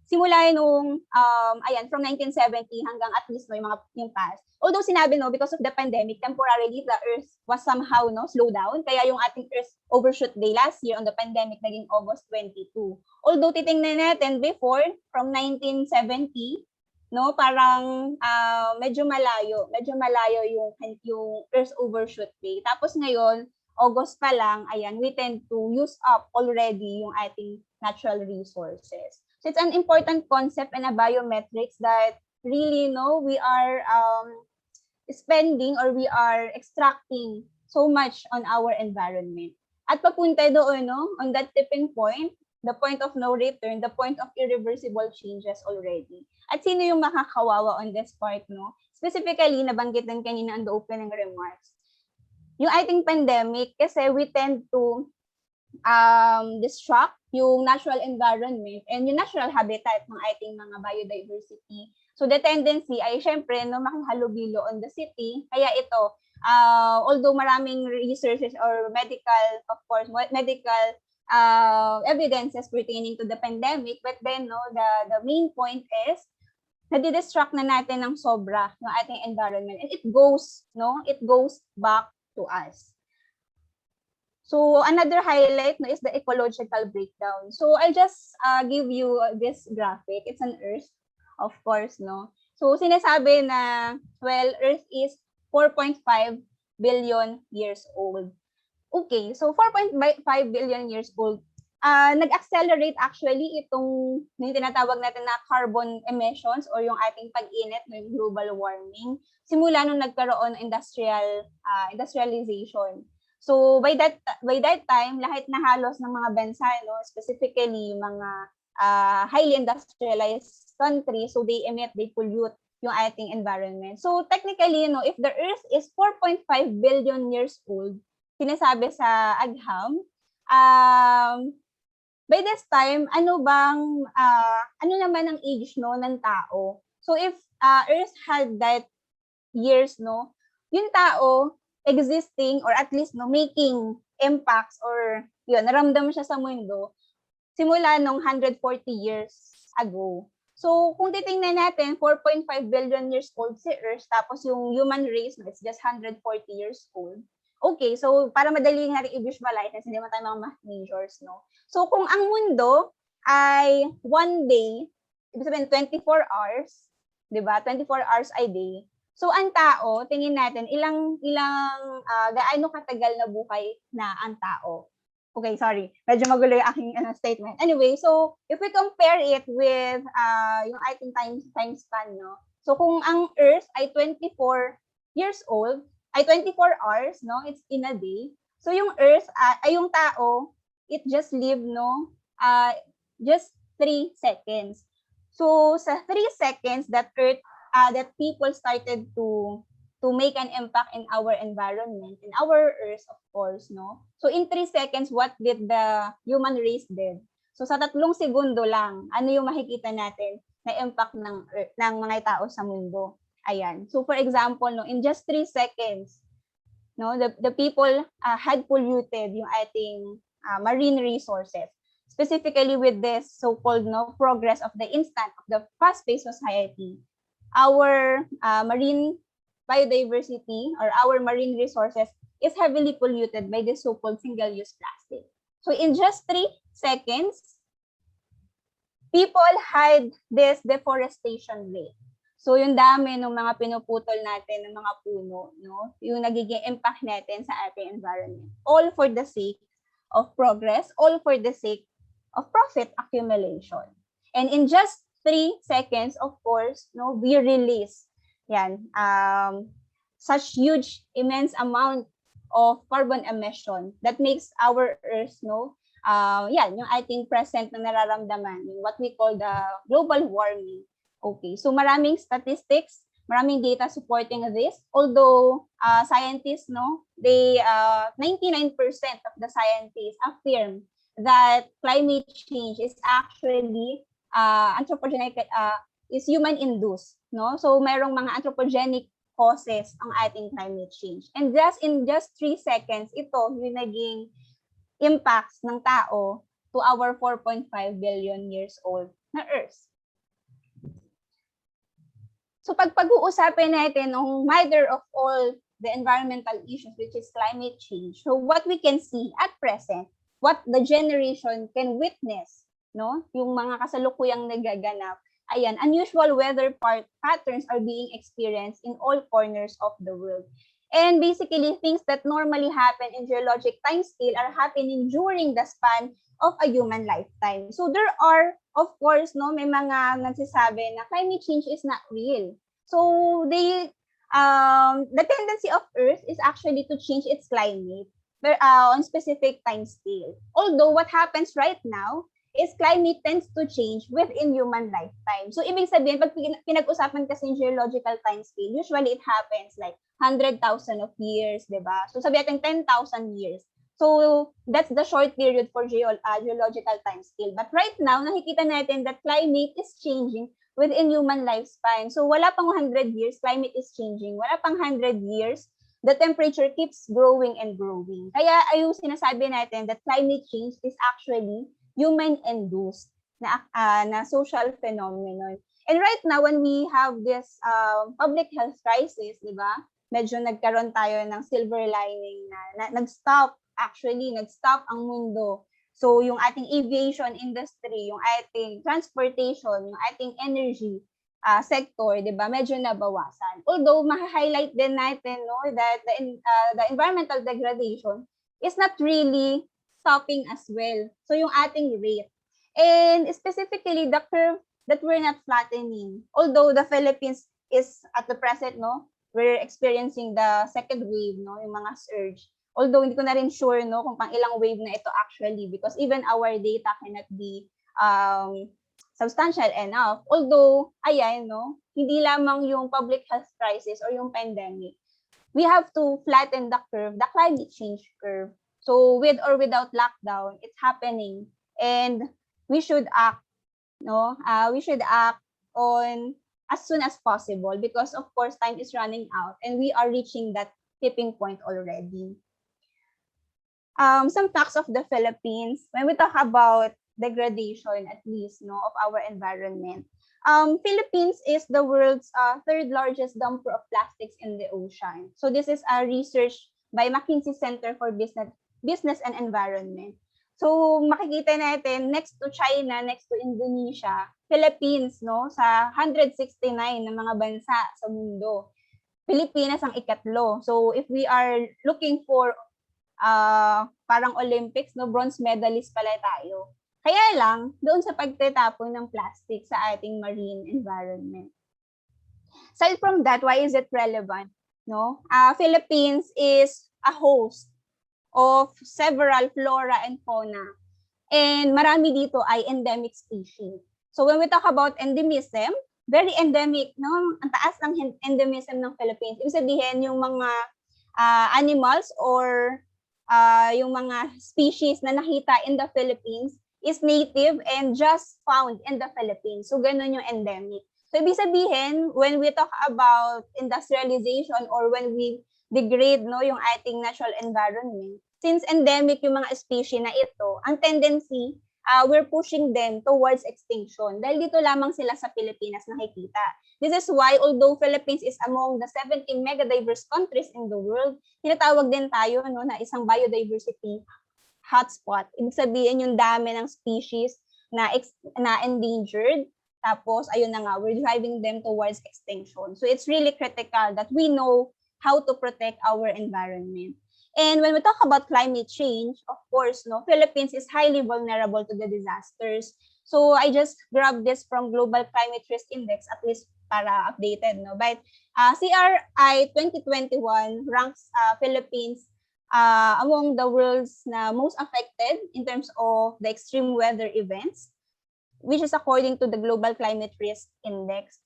simula nung, from 1970 hanggang at least, no, yung past. Although sinabi, no, because of the pandemic, temporarily, the Earth was somehow, no, slow down. Kaya yung ating Earth Overshoot Day last year on the pandemic, naging August 22. Although titingnan natin before, from 1970, no, parang medyo malayo yung Earth Overshoot Day. Tapos ngayon, August pa lang, ayan, we tend to use up already yung ating natural resources. So it's an important concept and a biometrics that really, no, we are spending or we are extracting so much on our environment. At papunta doon, no, on that tipping point, the point of no return, the point of irreversible changes already. At sino yung makakawawa on this part, no? Specifically, nabanggit din kanina on the opening remarks. Yung ating pandemic, kasi we tend to disrupt yung natural environment and yung natural habitat ng ating mga biodiversity. So the tendency ay syempre no makihalubilo on the city. Kaya ito, although maraming researches or medical, of course, medical evidences pertaining to the pandemic, but then no the main point is nadidistract na natin ng sobra yung ating environment, and it goes back to us. So another highlight no, is the ecological breakdown. So I'll just give you this graphic. It's an Earth, of course, no. So sinasabi na, well, Earth is 4.5 billion years old. Okay, so 4.5 billion years old. Nag-accelerate actually itong yung tinatawag natin na carbon emissions or yung ating pag-init, yung global warming, simula nung nagkaroon ng industrialization. So by that time, lahat na halos ng mga bansa, no, specifically mga highly industrialized countries, so they emit, they pollute yung ating environment. So technically, no, if the Earth is 4.5 billion years old, sinasabi sa agham, by this time, ano naman ang age no ng tao? So if Earth had that years, no, yung tao existing or at least no making impacts or yun naramdaman siya sa mundo simula nung 140 years ago. So kung titingnan natin 4.5 billion years old si Earth tapos yung human race no, it's just 140 years old. Okay, so para madali natin i-visualize kasi hindi mo tayo mga math majors, no. So kung ang mundo ay one day, ibig sabihin 24 hours, 'di ba? 24 hours a day. So ang tao, tingin natin ilang gaano katagal na buhay na ang tao. Okay, sorry. Medyo magulo yung aking statement. Anyway, so if we compare it with yung ating time span, no. So kung ang Earth ay 24 years old, ay 24 hours, no, it's in a day. So yung Earth ay yung tao, it just live no just 3 seconds. So sa 3 seconds that Earth that people started to make an impact in our environment, in our Earth, of course, no? So in 3 seconds, what did the human race did? So sa 3 segundo lang, ano yung makikita natin na impact ng mga tao sa mundo? Ayan. So for example, no, in just 3 seconds, no, the people had polluted yung ating marine resources. Specifically with this so-called no progress of the fast-paced society. Our marine biodiversity or our marine resources is heavily polluted by the so-called single-use plastic. So in just 3 seconds, people had this deforestation rate. So yung dami ng mga pinuputol natin ng mga puno, no, yung nagiging impact natin sa ating environment. All for the sake of progress, all for the sake of profit accumulation. And in just 3 seconds, of course, no, we release such huge, immense amount of carbon emission that makes our Earth, no, yung ating present na nararamdaman, what we call the global warming. Okay, so maraming statistics, maraming data supporting this. Although scientists, no, they 99% of the scientists affirm that climate change is actually anthropogenic, is human induced, no? So mayroong mga anthropogenic causes ang ating climate change. And in just 3 seconds, ito yung naging impacts ng tao to our 4.5 billion years old na Earth. So pag-uusapin natin ng mother of all the environmental issues, which is climate change. So what we can see at present, what the generation can witness, no? Yung mga kasalukuyang nagaganap, ayan, unusual weather patterns are being experienced in all corners of the world. And basically, things that normally happen in geologic timescale are happening during the span of a human lifetime. So there are, of course, no, may mga nagsasabi na climate change is not real. So the tendency of Earth is actually to change its climate on specific time scale. Although what happens right now is climate tends to change within human lifetime. So, ibig sabihin, pag pinag-usapan kasi yung geological time scale, usually it happens like 100,000 of years, di ba? So, sabi natin 10,000 years. So, that's the short period for geological time scale. But right now, nakikita natin that climate is changing within human lifespan. So, wala pang 100 years, climate is changing. Wala pang 100 years, the temperature keeps growing and growing. Kaya ayun sinasabi natin that climate change is actually human-induced na social phenomenon. And right now, when we have this public health crisis, di ba? Medyo nagkaroon tayo ng silver lining na nag-stop ang mundo. So, yung ating aviation industry, yung ating transportation, yung ating energy sector, di ba, medyo nabawasan. Although, ma-highlight din natin, no, that the environmental degradation is not really stopping as well. So, yung ating rate. And specifically, the curve that we're not flattening. Although the Philippines is at the present, no, we're experiencing the second wave, no, yung mga surge. Although, hindi ko na rin sure, no, kung pang ilang wave na ito actually because even our data cannot be substantial enough. Although, ayan, no, hindi lamang yung public health crisis or yung pandemic. We have to flatten the curve, the climate change curve. So, with or without lockdown, it's happening. And we should act, no? We should act on as soon as possible because, of course, time is running out and we are reaching that tipping point already. Some facts of the Philippines, when we talk about degradation, at least, no, of our environment, Philippines is the world's third largest dumper of plastics in the ocean. So this is a research by McKinsey Center for Business and Environment. So makikita natin next to China, next to Indonesia, Philippines, no, sa 169 na mga bansa sa mundo. Pilipinas ang ikatlo. So if we are looking for parang Olympics, no, bronze medalist pala tayo. Kaya lang, doon sa pagtatapon ng plastic sa ating marine environment. Aside from that, why is it relevant? No? Philippines is a host of several flora and fauna. And marami dito ay endemic species. So when we talk about endemism, very endemic, no? Ang taas ng endemism ng Philippines. Ibig sabihin, yung mga animals or yung mga species na nakita in the Philippines is native and just found in the Philippines. So, ganun yung endemic. So, ibig sabihin, when we talk about industrialization or when we degrade, no, yung ating natural environment, since endemic yung mga species na ito, ang tendency, we're pushing them towards extinction. Dahil dito lamang sila sa Pilipinas nakikita. This is why, although Philippines is among the 17 megadiverse countries in the world, tinatawag din tayo, no, na isang biodiversity hotspot. Ibig sabihin yung dami ng species na endangered. Tapos, ayun na nga, we're driving them towards extinction. So, it's really critical that we know how to protect our environment. And when we talk about climate change, of course, no, Philippines is highly vulnerable to the disasters. So, I just grabbed this from Global Climate Risk Index, at least para updated, no? But CRI 2021 ranks Philippines among the world's na most affected in terms of the extreme weather events, which is according to the Global Climate Risk Index.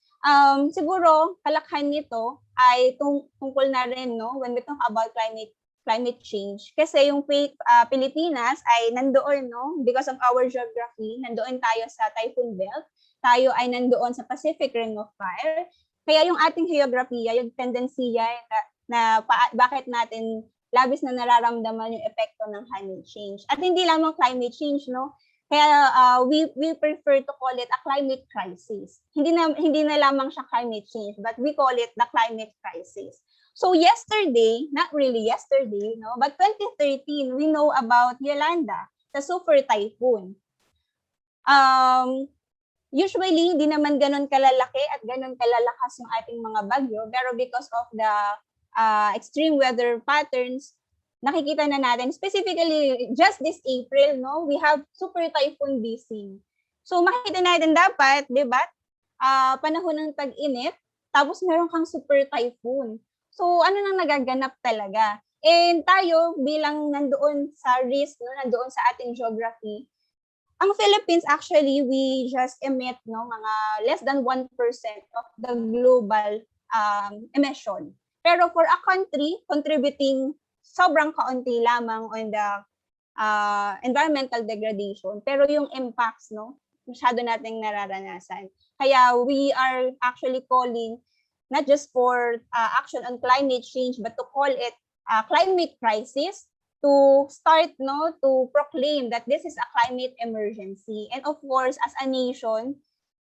Siguro, kalakhan nito ay tungkol na rin, no, when we talk about climate change. Kasi yung Pilipinas ay nandoon, no, because of our geography, nandoon tayo sa typhoon belt, tayo ay nandoon sa Pacific Ring of Fire. Kaya yung ating geography, yung tendency na bakit natin labis na nararamdaman yung epekto ng climate change. At hindi lamang climate change, no? Kaya we prefer to call it a climate crisis. Hindi na lamang siya climate change, but we call it the climate crisis. So yesterday, not really yesterday, no, but 2013, we know about Yolanda, the super typhoon. Usually, hindi naman ganun kalalaki at ganun kalalakas yung ating mga bagyo, pero because of the extreme weather patterns, nakikita na natin, specifically, just this April, no, we have super typhoon BC. So, makikita natin dapat, di ba, panahon ng tag-init, tapos meron kang super typhoon. So, ano nang nagaganap talaga? And tayo, bilang nandoon sa risk, no, nandoon sa ating geography, ang Philippines actually, we just emit mga less than 1% of the global emission. Pero for a country contributing sobrang kaunti lamang on the environmental degradation, pero yung impacts masyado nating nararanasan. Kaya we are actually calling not just for action on climate change, but to call it climate crisis, to start to proclaim that this is a climate emergency. And of course, as a nation,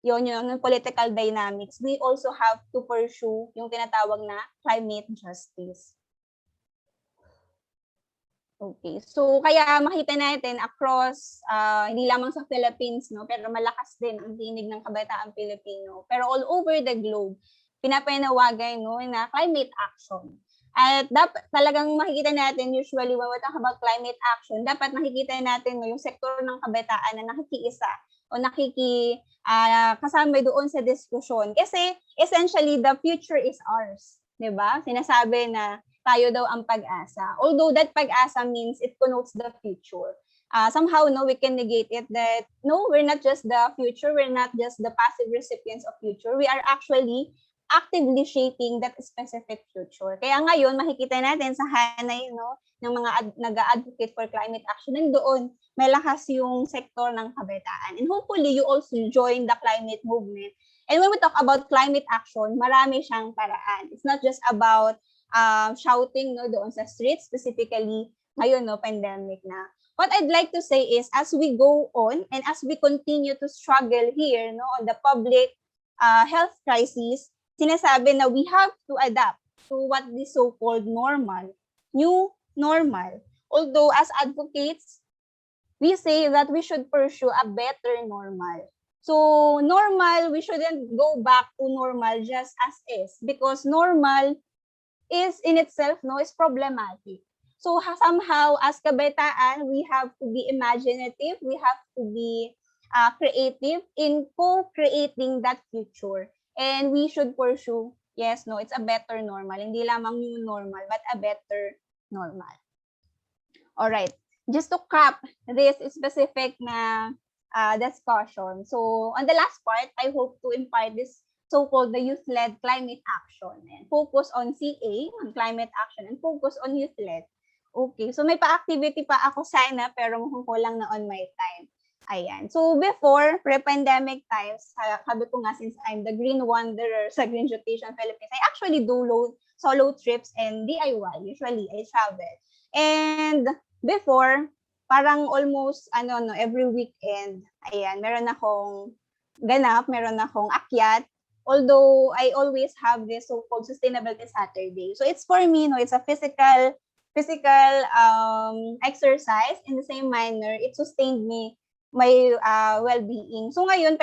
yung political dynamics, we also have to pursue yung tinatawag na climate justice. Okay, so kaya makita natin across, hindi lamang sa Philippines, pero malakas din ang tinig ng kabataan Pilipino. Pero all over the globe, pinapanawagan na climate action. At dapat talagang makikita natin, usually when we talk about climate action, dapat makikita natin yung sektor ng kabataan na nakikiisa o kasama doon sa diskusyon. Kasi essentially, the future is ours. Diba? Sinasabi na tayo daw ang pag-asa. Although that pag-asa means it connotes the future. Somehow, we can negate it that, no, we're not just the future, we're not just the passive recipients of future. We are actually actively shaping that specific future. Kaya ngayon, makikita natin sa hanay ng mga nag-advocate for climate action, nandoon may lakas yung sektor ng kabataan. And hopefully, you also join the climate movement. And when we talk about climate action, marami siyang paraan. It's not just about shouting doon sa streets, specifically ngayon, pandemic na. What I'd like to say is, as we go on and as we continue to struggle here on the public health crisis, sinasabi na we have to adapt to what the so-called normal, new normal. Although as advocates, we say that we should pursue a better normal. So normal, we shouldn't go back to normal just as is, because normal is in itself is problematic. So somehow as kabataan, we have to be imaginative, we have to be creative in co-creating that future. And we should pursue, it's a better normal. Hindi lamang new normal, but a better normal. All right. Just to cap this specific na discussion. So on the last part, I hope to impart this so-called the youth-led climate action and focus on CA, on climate action, and focus on youth-led. Okay. So may pa-activity pa ako sana, pero mukhang kulang na on my time. Ayan. So before, pre-pandemic times, sabi ko nga, since I'm the green wanderer sa Greenducation Philippines, I actually do solo trips and DIY. Usually, I travel. And before, parang almost every weekend, ayan, meron akong ganap, meron akong akyat. Although I always have this so-called Sustainability Saturday. So it's for me, it's a physical exercise. In the same manner, it sustained me my well-being. So ngayon,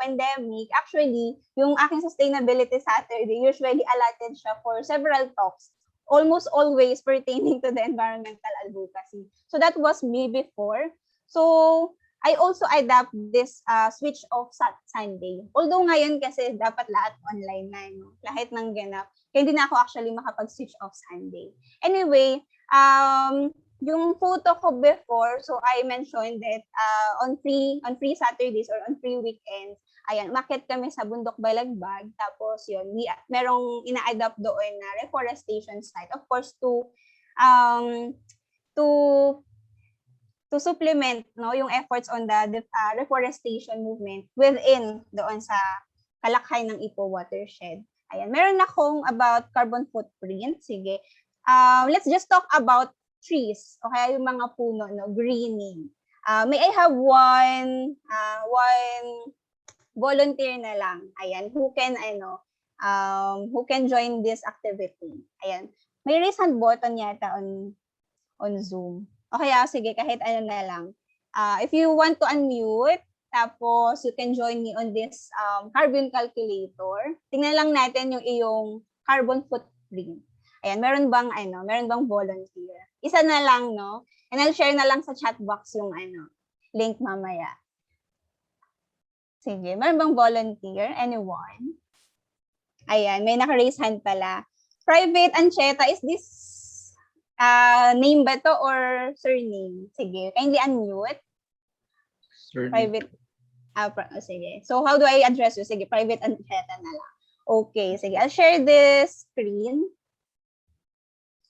pandemic, actually, yung aking Sustainability Saturday, usually allotted siya for several talks, almost always pertaining to the environmental advocacy. So that was me before. So I also adapt this switch off Sunday. Although ngayon kasi dapat lahat online na, lahat ng ganap. Kaya hindi na ako actually makapag-switch off Sunday. Anyway, yung photo ko before, so I mentioned that on free Saturdays or on free weekends, ayan, umakyat kami sa Bundok Balagbag. Tapos yun, merong ina-adopt doon na reforestation site. Of course, to supplement yung efforts on the reforestation movement within doon sa kalakhay ng Ipo watershed. Ayan, meron akong about carbon footprint. Sige. Let's just talk about trees, okay, yung mga puno, greening. May I have one volunteer na lang. Ayan, who can join this activity. Ayan. May raise hand button yata on Zoom. Okay, sige, kahit ano na lang. If you want to unmute, tapos you can join me on this carbon calculator. Tingnan lang natin yung iyong carbon footprint. Ayan, meron bang volunteer? Isa na lang, And I'll share na lang sa chat box yung link mamaya. Sige, meron bang volunteer? Anyone? Ayan, may naka-raise hand pala. Private Ancheta, is this name ba to or surname? Sige, kindly unmute. Private. Sige. So, how do I address you? Sige, private Ancheta na lang. Okay, sige. I'll share this screen.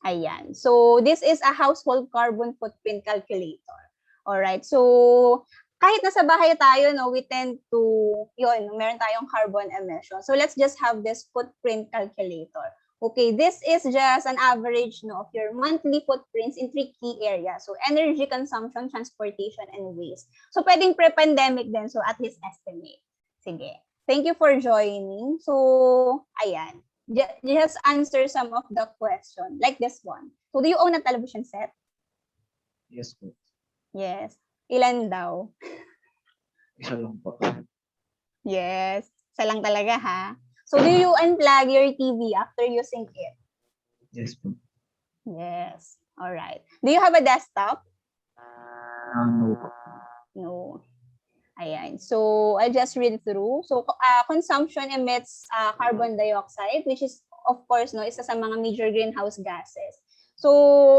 Ayan. So, this is a household carbon footprint calculator. Alright. So, kahit nasa bahay tayo, no, we tend to, meron tayong carbon emission. So, let's just have this footprint calculator. Okay, this is just an average, no, of your monthly footprints in 3 key areas. So, energy consumption, transportation, and waste. So, pwedeng pre-pandemic din. So, at least estimate. Sige. Thank you for joining. So, ayan. Just answer some of the question. Like this one. So, do you own a television set? Yes po. Yes. Ilan daw? Isa lang po. Yes. Isa lang talaga, ha? So, do you unplug your TV after using it? Yes po. Yes. All right. Do you have a desktop? No po. No. Ayan. So, I'll just read through. So, consumption emits carbon dioxide, which is, of course, no, isa sa mga major greenhouse gases. So,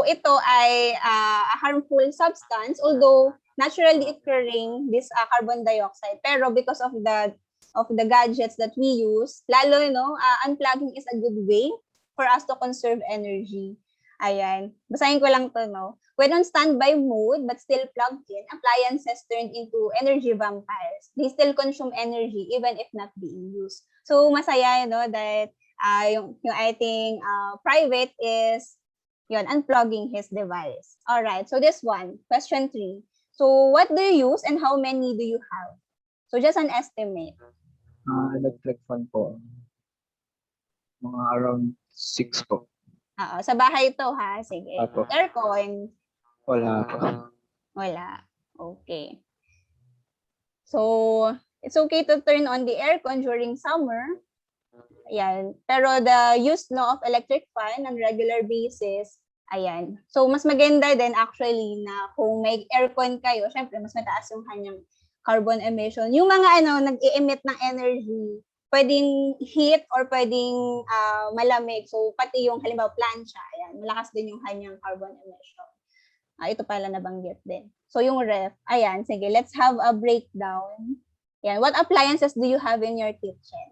ito ay a harmful substance, although naturally occurring, this carbon dioxide. Pero because of the gadgets that we use, lalo, unplugging is a good way for us to conserve energy. Ayan. Basahin ko lang to, no? When on standby mode but still plugged in, appliances turned into energy vampires. They still consume energy even if not being used. So, masaya, that yung ating private is unplugging his device. All right. So, this one, question 3. So, what do you use and how many do you have? So, just an estimate. Electric fan po. Mga around 6 po. Sa bahay ito, ha? Sige. Apo. Aircon. Wala po. Wala. Okay. So, it's okay to turn on the aircon during summer. Ayan. Pero the use of electric fan on regular basis, ayan. So, mas maganda din actually na kung may aircon kayo, syempre, mas mataas yung kanyang carbon emission. Yung mga nag-i-emit ng energy, pwedeng heat or pwedeng malamig. So, pati yung halimbawa plancha, ayan, malakas din yung kanyang carbon emission. Ito pala nabanggit din. So, yung ref, ayan, sige, let's have a breakdown. Ayan, what appliances do you have in your kitchen?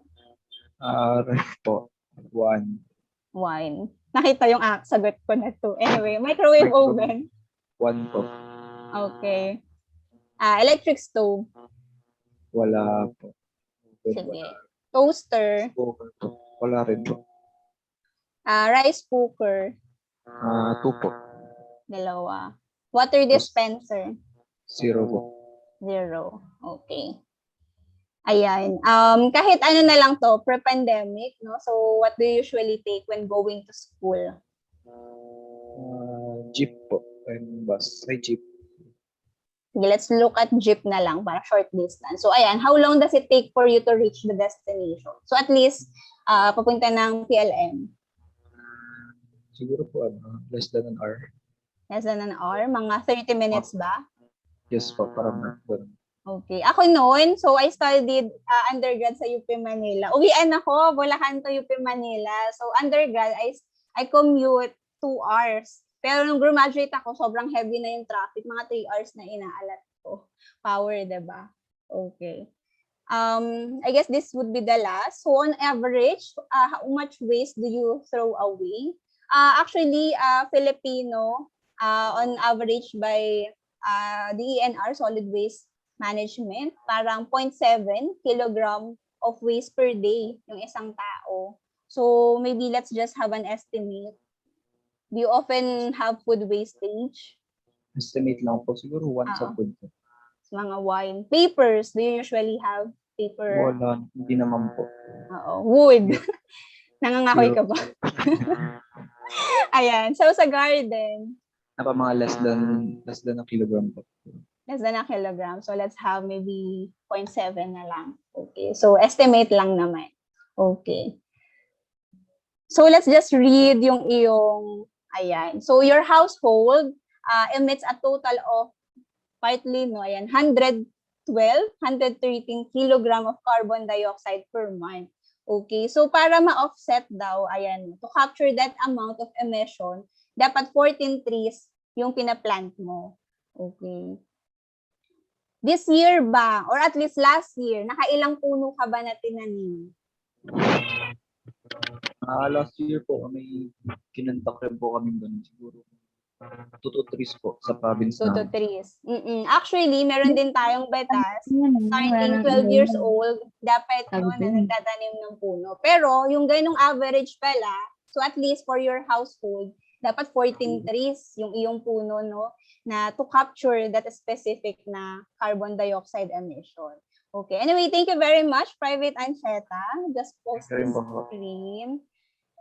Ref po. 1. Wine. Nakita yung sagot ko na to. Anyway, microwave oven. 1 po. Okay. Electric stove. Wala po. Sige. Toaster. Cooker po. Wala rin po. Rice cooker. 2 po. 2. Water dispenser. 0 po. 0. Okay. Ayan. Kahit ano na lang to, pre-pandemic, no? So, what do you usually take when going to school? Jeep po. And bus. Ay, jeep. Sige, let's look at jeep na lang para short distance. So, ayan. How long does it take for you to reach the destination? So, at least, papunta ng PLM. Siguro po, less than an hour. Less than an hour? Mga 30 minutes ba? Yes po, parang doon. Okay. Ako noon, so I studied undergrad sa UP Manila. Uwian ako, Bulacan to UP Manila. So undergrad, I commute 2 hours. Pero nung graduate ako, sobrang heavy na yung traffic. Mga 3 hours na inaalat ko. Power, diba? Okay. I guess this would be the last. So on average, how much waste do you throw away? Actually, Filipino, on average by DENR, Solid Waste Management, parang 0.7 kilogram of waste per day yung isang tao. So maybe let's just have an estimate. Do you often have food wastage? Estimate lang po. Siguro 1 sa food po. Mga wine. Papers, do you usually have paper? Wala. Hindi naman po. Wood. Nangangahoy ka ba? Ayan. So sa garden, Mga less than a kilogram po. less than a kilogram. So let's have maybe 0.7 na lang. Okay. So estimate lang naman. Okay. So let's just read yung iyong, ayan. So your household emits a total of partly, 113 kilogram of carbon dioxide per month. Okay. So para ma-offset daw, ayan, to capture that amount of emission, dapat 14 trees yung pinaplant mo. Okay. This year ba, or at least last year, nakailang puno ka ba na tinanim? Last year po, may kinontak rin po kami ganun siguro. 2 to 3 po sa province 2 to namin. 3. Actually, meron din tayong batas starting 12 years old, dapat no, na nagtatanim ng puno. Pero yung ganong average pala, so at least for your household, dapat 14 trees yung iyong puno, no, na to capture that specific na carbon dioxide emission. Okay. Anyway, thank you very much, Private Ancheta. Just post the screen.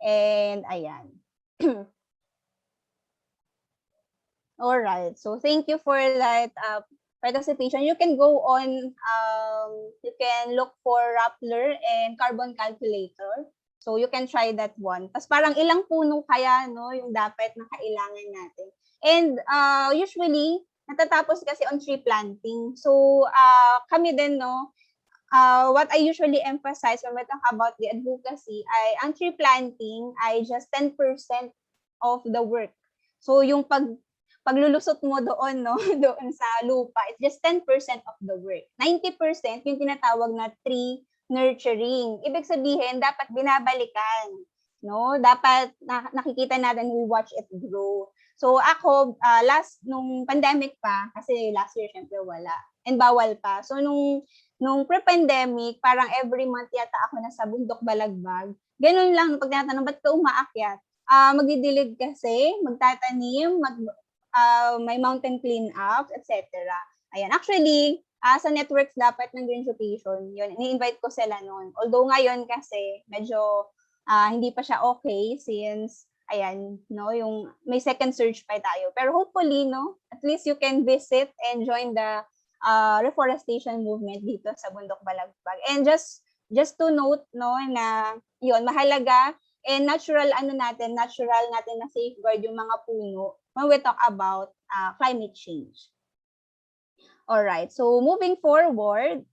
And ayan. All right. So thank you for that participation. You can go on, you can look for Rappler and carbon calculator. So you can try that one. Tapos parang ilang puno kaya, no, yung dapat na kailangan natin. And usually, natatapos kasi on tree planting. So kami din, no, what I usually emphasize when we talk about the advocacy ay ang tree planting ay just 10% of the work. So yung paglulusot mo doon, no, doon sa lupa, it's just 10% of the work. 90% yung tinatawag na tree nurturing. Ibig sabihin, dapat binabalikan, no? Dapat nakikita natin, we watch it grow. So ako, nung pandemic pa, kasi last year syempre wala, and bawal pa. So nung pre-pandemic, parang every month yata ako nasa bundok Balagbag. Ganun lang, pag tinatanong, ba't ka umaakyat? Magdidilig kasi, magtatanim, may mountain cleanup, etc. Ayan. Actually, sa networks dapat ng Greenducation, yun, ni-invite ko sila noon. Although ngayon kasi, medyo hindi pa siya okay since, ayan, no, yung may second surge pa tayo. Pero hopefully, no, at least you can visit and join the reforestation movement dito sa Bundok Balagbag. And just to note, no, na yun, mahalaga and natural natin na safeguard yung mga puno when we talk about climate change. All right, so moving forward,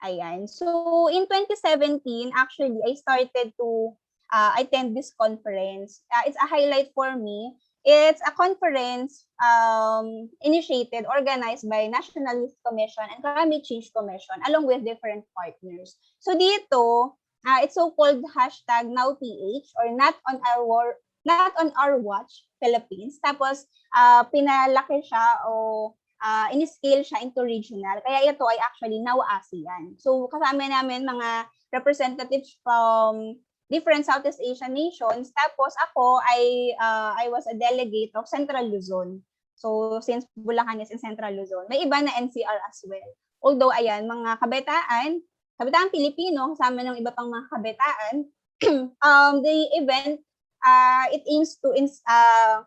ayan. So in 2017, actually, I started to attend this conference. It's a highlight for me. It's a conference initiated, organized by National Youth Commission and Climate Change Commission along with different partners. So dito, it's so-called #NowPH or not on our watch Philippines. Tapos pinalaki siya o in-scale siya into regional. Kaya ito ay actually now ASEAN. So kasama namin mga representatives from different Southeast Asian nations. Tapos ako I was a delegate of Central Luzon. So since Bulacan is in Central Luzon, may iba na NCR as well. Although ayan, mga kabataan Pilipino, kasama ng iba pang mga kabataan, the event, it aims to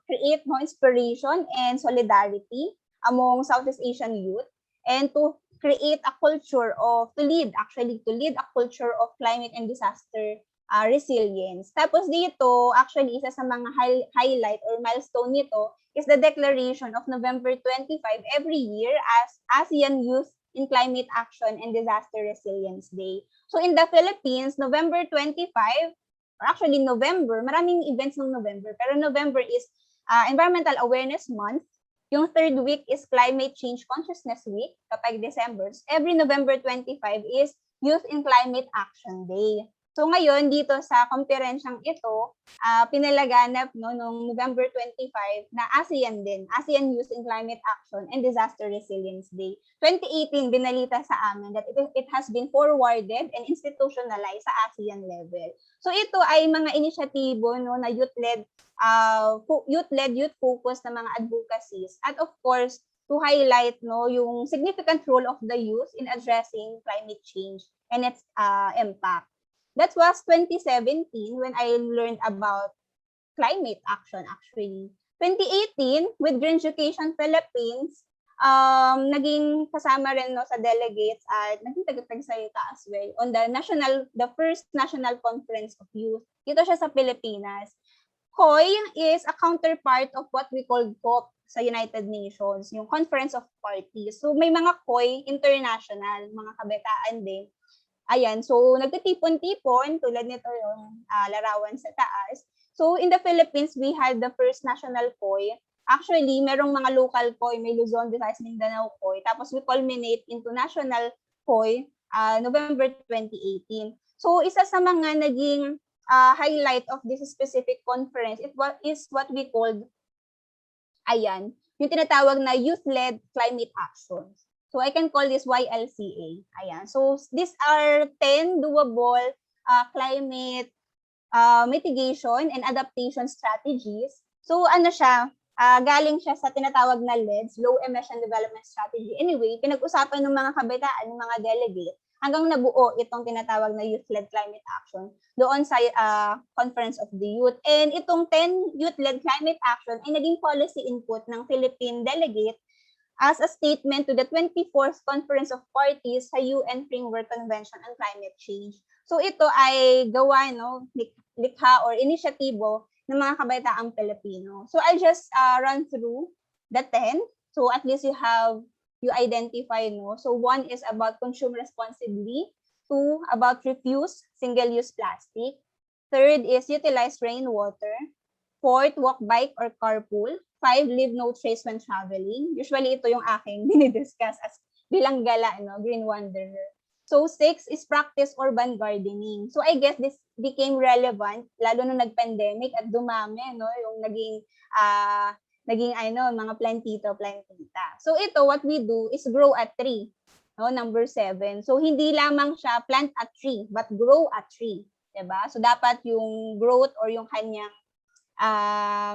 create more inspiration and solidarity among Southeast Asian youth and to create a culture to lead a culture of climate and disaster resilience. Tapos dito, actually, isa sa mga highlight or milestone nito is the declaration of November 25 every year as ASEAN Youth in Climate Action and Disaster Resilience Day. So in the Philippines, November 25, or actually November, maraming events ng November, pero November is Environmental Awareness Month. Yung third week is Climate Change Consciousness Week, kapag December. Every November 25 is Youth in Climate Action Day. So ngayon, dito sa komperensyang ito, pinalaganap noong November 25 na ASEAN din, ASEAN Youth in Climate Action and Disaster Resilience Day. 2018, binalita sa amin that it has been forwarded and institutionalized sa ASEAN level. So ito ay mga inisyatibo na youth-led, youth-focused na mga advocacies. At of course, to highlight yung significant role of the youth in addressing climate change and its impact. That was 2017 when I learned about climate action actually. 2018, with Greenducation Philippines, naging kasama rin sa delegates at naging tagapagsalita as well on the first National Conference of Youth. Dito siya sa Pilipinas. COI is a counterpart of what we call COP sa United Nations, yung Conference of Parties. So may mga COI international, mga kabataan din. Ayan, so nagtitipon-tipon, tulad nito yung larawan sa taas. So in the Philippines, we had the first national COI Actually, merong mga local COI, may Luzon, Visayas, Mindanao COI, tapos we culminate into national COI November 2018. So, isa sa mga naging highlight of this specific conference is what we called, yung tinatawag na Youth-Led Climate Actions. So, I can call this YLCA. So, these are 10 doable climate mitigation and adaptation strategies. So, galing siya sa tinatawag na LEDS, Low Emission Development Strategy. Anyway, pinag-usapan ng mga kabataan, ng mga delegate, hanggang nabuo itong tinatawag na Youth-Led Climate Action doon sa Conference of the Youth. And itong 10 Youth-Led Climate Action ay naging policy input ng Philippine delegate as a statement to the 24th Conference of Parties sa UN Framework Convention on Climate Change. So ito ay gawa, likha or inisyatibo ng mga kabataang Pilipino. So I'll just run through the 10. So at least you identify, So 1 is about consume responsibly. 2, about refuse single-use plastic. 3rd is utilize rainwater. 4th, walk, bike, or carpool. 5, leave no trace when traveling. Usually ito yung aking dinidiscuss as bilang gala, green wanderer. So 6 is practice urban gardening. So I guess this became relevant lalo nung nag-pandemic at dumami, yung naging mga plantita. So ito, what we do is grow a tree. Number 7. So hindi lamang siya plant a tree, but grow a tree. Diba? So dapat yung growth or yung kanyang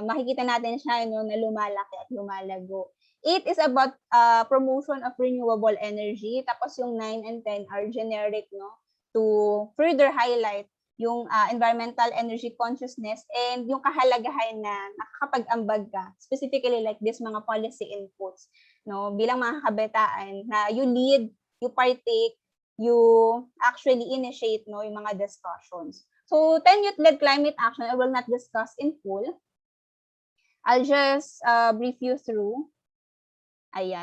makikita natin siya na lumalaki at lumalago. 8 is about promotion of renewable energy. Tapos yung 9 and 10 are generic, to further highlight yung environmental energy consciousness and yung kahalagahan na nakakapag-ambag ka, specifically like this mga policy inputs, bilang mga kabataan na you lead, you partake, you actually initiate, yung mga discussions. So 10 youth-led climate action, I will not discuss in full. I'll just brief you through.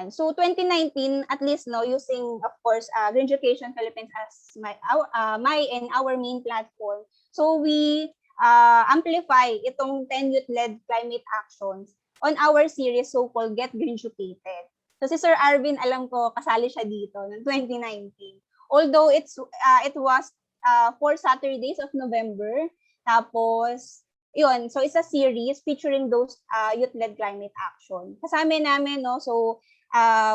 So 2019, at least, using, of course, Greenducation Philippines as my and our main platform. So we amplify itong 10 youth-led climate actions on our series so-called Get Greenducated. So si Sir Arvin, alam ko, kasali siya dito noong 2019. Although it was 4 Saturdays of November. Tapos, yun, so it's a series featuring those youth-led climate action. Kasama namin, so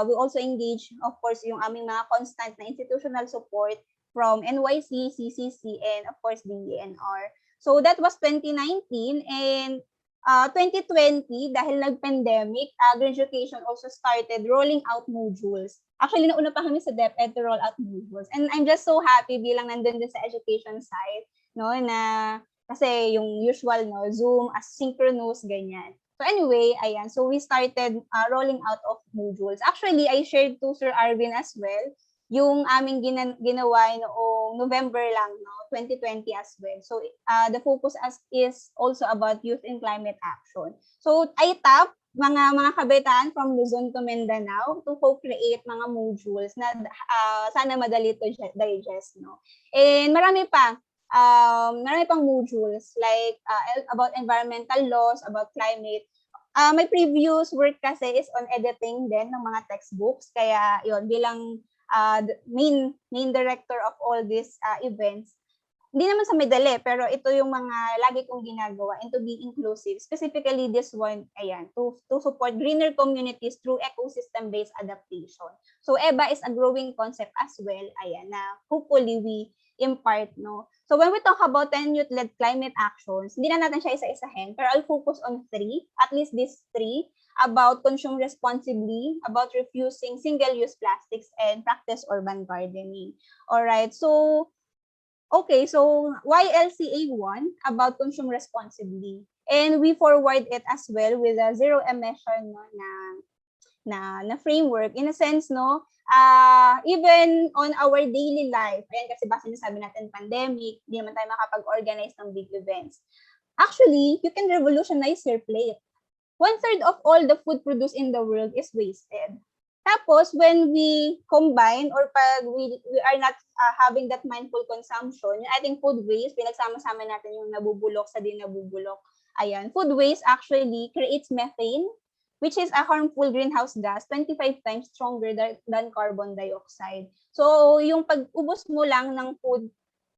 we also engage, of course, yung aming mga constant na institutional support from NYC, CCC, and of course, DENR. So that was 2019, and 2020, dahil nag-pandemic, Greenducation also started rolling out modules. Actually, nauna pa kami sa DepEd to roll out modules. And I'm just so happy bilang nandun din sa education side, na kasi yung usual, Zoom, asynchronous, ganyan. So anyway, so we started rolling out of modules. Actually, I shared to Sir Arvin as well, yung aming ginawa noong November lang, 2020 as well. So the focus is also about youth and climate action. So I tap mga kabataan from Luzon to Mindanao to co-create mga modules na sana madali to digest, And marami pang modules like about environmental laws, about climate. My previous work kasi is on editing din ng mga textbooks. Kaya yon bilang main director of all these events, hindi naman sa medali, pero ito yung mga lagi kong ginagawa and to be inclusive. Specifically this one, to support greener communities through ecosystem-based adaptation. So EBA is a growing concept as well, na hopefully we impart, So when we talk about 10 youth-led climate actions, hindi na natin siya isa-isahin, pero I'll focus on 3, at least these 3, about consume responsibly, about refusing single-use plastics, and practice urban gardening. Alright, so okay, so YLCA 1 about consume responsibly. And we forward it as well with a zero emission na framework. In a sense, even on our daily life, kasi basta sabi natin pandemic, hindi naman tayo makapag-organize ng big events. Actually, you can revolutionize your plate. 1/3 of all the food produced in the world is wasted. Tapos, when we combine or pag we are not having that mindful consumption, yung ating food waste, pinagsama-sama natin yung nabubulok sa di nabubulok. Food waste actually creates methane, which is a harmful greenhouse gas 25 times stronger than carbon dioxide. So, yung pag-ubos mo lang ng food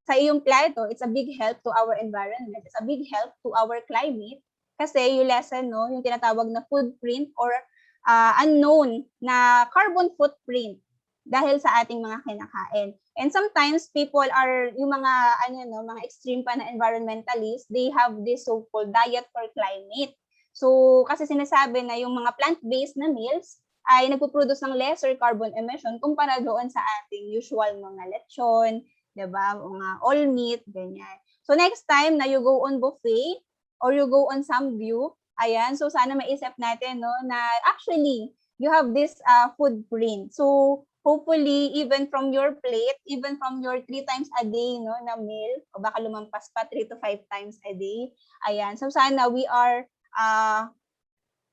sa iyong plato, it's a big help to our environment. It's a big help to our climate kasi you lessen no, yung tinatawag na footprint or unknown na carbon footprint dahil sa ating mga kinakain. And sometimes people are yung mga mga extreme pa na environmentalists, they have this so-called diet for climate. So kasi sinasabi na yung mga plant-based na meals ay nagpo-produce ng lesser carbon emission kumpara doon sa ating usual mga lechon, 'di ba? Mga all meat, ganyan. So next time na you go on buffet or you go on some view, ayan, so sana maisip natin no na actually you have this footprint. So hopefully even from your plate, even from your 3 times a day no na meal o baka lumampas pa 3 to 5 times a day. Ayan, so sana we are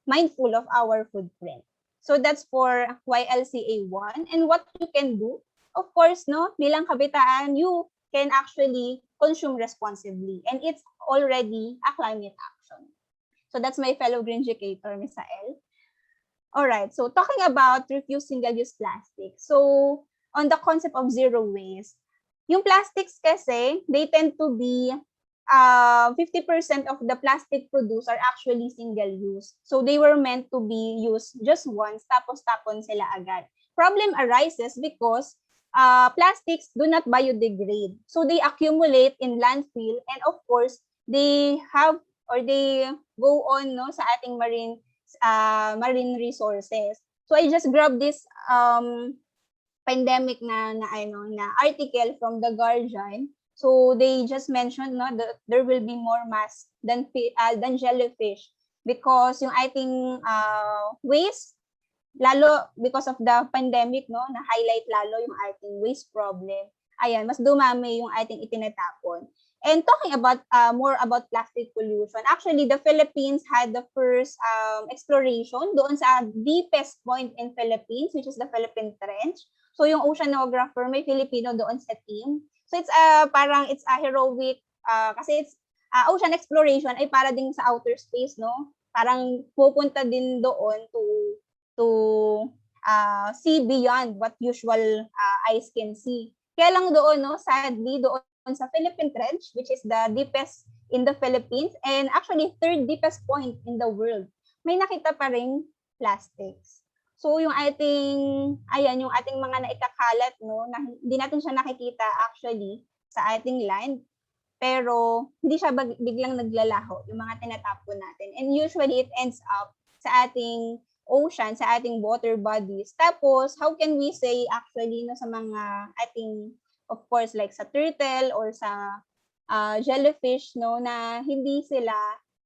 mindful of our footprint. So that's for YLCA 1. And what you can do, of course, no, bilang kabataan, you can actually consume responsibly. And it's already a climate action. So that's my fellow Greenducator, Misael. All right, so talking about refuse single-use plastic. So on the concept of zero waste, yung plastics kasi, they tend to be 50% of the plastic produced are actually single-use. So they were meant to be used just once, tapos tapon sila agad. Problem arises because plastics do not biodegrade. So they accumulate in landfill and of course, they have or they go on no sa ating marine resources. So I just grabbed this pandemic na article from The Guardian. So they just mentioned no that there will be more mass than jellyfish because yung ating waste lalo because of the pandemic no na highlight lalo yung ating waste problem. Ayan, mas dumami yung ating itinatapon. And talking about more about plastic pollution, actually the Philippines had the first exploration doon sa deepest point in Philippines, which is the Philippine Trench. So yung oceanographer, may Filipino doon sa team. So it's parang it's a heroic kasi it's ocean exploration ay para din sa outer space, no? Parang pupunta din doon to see beyond what usual eyes can see. Kaya lang doon, no, sadly doon sa Philippine Trench, which is the deepest in the Philippines and actually third deepest point in the world, may nakita pa ring plastics. So yung ating mga naitakalat no, na hindi natin siya nakikita actually sa ating land, pero hindi siya biglang naglalaho yung mga tinatapon natin. And usually it ends up sa ating ocean, sa ating water bodies. Tapos how can we say actually no sa mga ating of course like sa turtle or sa jellyfish no na hindi sila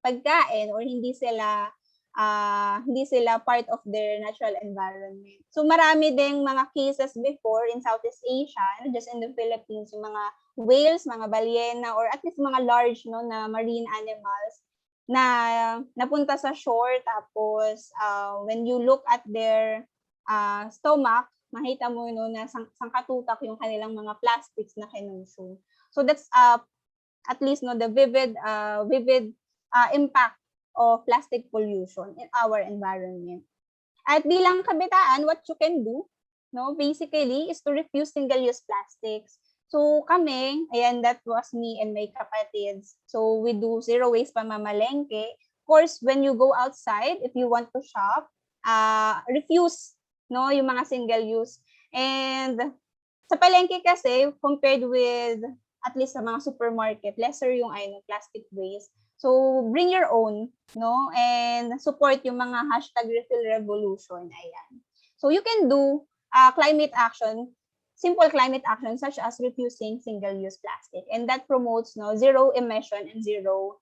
pagkain or hindi sila part of their natural environment. So marami ding mga cases before in Southeast Asia, just in the Philippines, yung mga whales, mga balyena, or at least mga large no na marine animals na napunta sa shore tapos when you look at their stomach, makita mo no na sangkatutak yung kanilang mga plastics na kinonsume. So that's at least no the vivid impact of plastic pollution in our environment. At bilang kabataan, what you can do, no, basically is to refuse single-use plastics. So kami, ayan, that was me and my kapatids. So we do zero waste pamamalengke. Of course, when you go outside, if you want to shop, refuse no yung mga single-use. And sa palengke kasi, compared with at least sa mga supermarket, lesser yung plastic waste. So, bring your own, no? And support yung mga #refill revolution. Ayan. So, you can do climate action, simple climate action such as refusing single-use plastic. And that promotes no zero emission and zero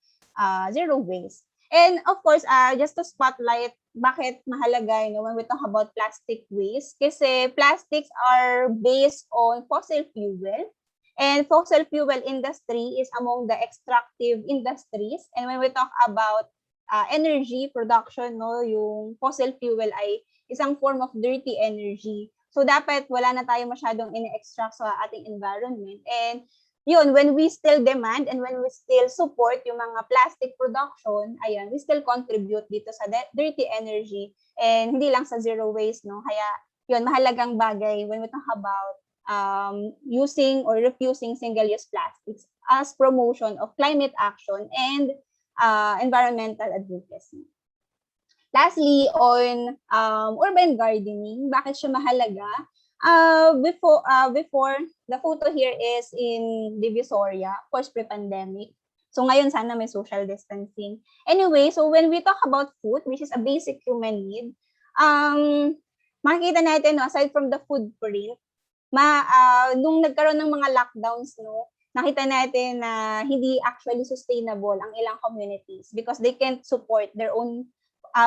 waste. And of course, just to spotlight bakit mahalaga when we talk about plastic waste. Kasi plastics are based on fossil fuel. And fossil fuel industry is among the extractive industries. And when we talk about energy production, no, yung fossil fuel ay isang form of dirty energy. So dapat wala na tayo masyadong ini-extract sa ating environment. And yun, when we still demand and when we still support yung mga plastic production, ayan, we still contribute dito sa dirty energy and hindi lang sa zero waste, no? Kaya, yun, mahalagang bagay when we talk about using or refusing single-use plastics as promotion of climate action and environmental advocacy. Lastly, on urban gardening, bakit siya mahalaga? Before, the photo here is in Divisoria, of course, pre-pandemic. So ngayon, sana may social distancing. Anyway, so when we talk about food, which is a basic human need, makikita natin, no, aside from the footprint, nung nagkaroon ng mga lockdowns, no, nakita natin na hindi actually sustainable ang ilang communities because they can't support their own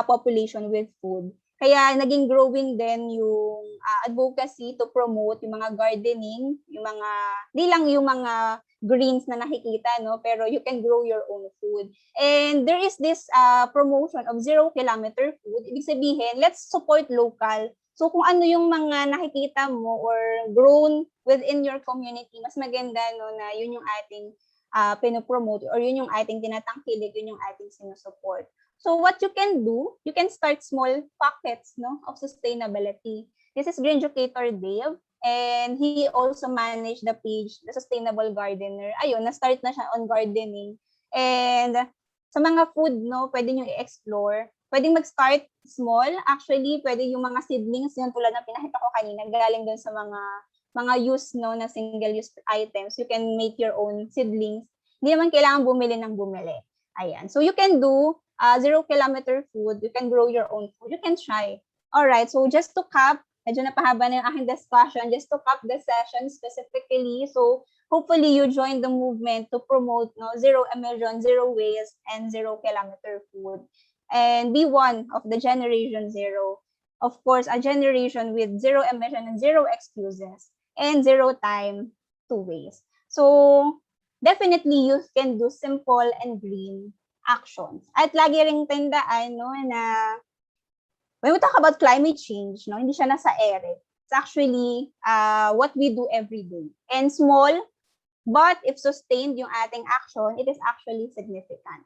population with food. Kaya naging growing din yung advocacy to promote yung mga gardening, yung mga, di lang yung mga greens na nakikita, no, pero you can grow your own food. And there is this promotion of 0-kilometer food. Ibig sabihin, let's support local. So kung ano yung mga nakikita mo or grown within your community, mas maganda, no, na yun yung ating pinopromote or yun yung ating tinatangkilik, yun yung ating sinusupport. So what you can do, you can start small pockets, no, of sustainability. This is Greenducator Dave, and he also managed the page, The Sustainable Gardener. Ayun, na-start na siya on gardening. And sa mga food, no, pwede nyo i-explore. Pwedeng mag-start small. Actually, pwede yung mga seedlings, yun tulad ng pinakita ko kanina, galing dun sa mga use, no, na single-use items. You can make your own seedlings. Hindi naman kailangan bumili ng bumili. Ayan. So you can do 0-kilometer food. You can grow your own food. You can try. Alright, so just to cap, medyo napahaba na yung aking discussion, just to cap the session specifically. So hopefully you join the movement to promote, no, zero emission, zero waste, and 0-kilometer food. And be one of the generation zero. Of course, a generation with zero emission and zero excuses and zero time to waste. So definitely you can do simple and green actions. At lagi ring tandaan, no, na when we talk about climate change, no, hindi siya nasa ere. It's actually what we do every day. And small, but if sustained yung ating action, it is actually significant.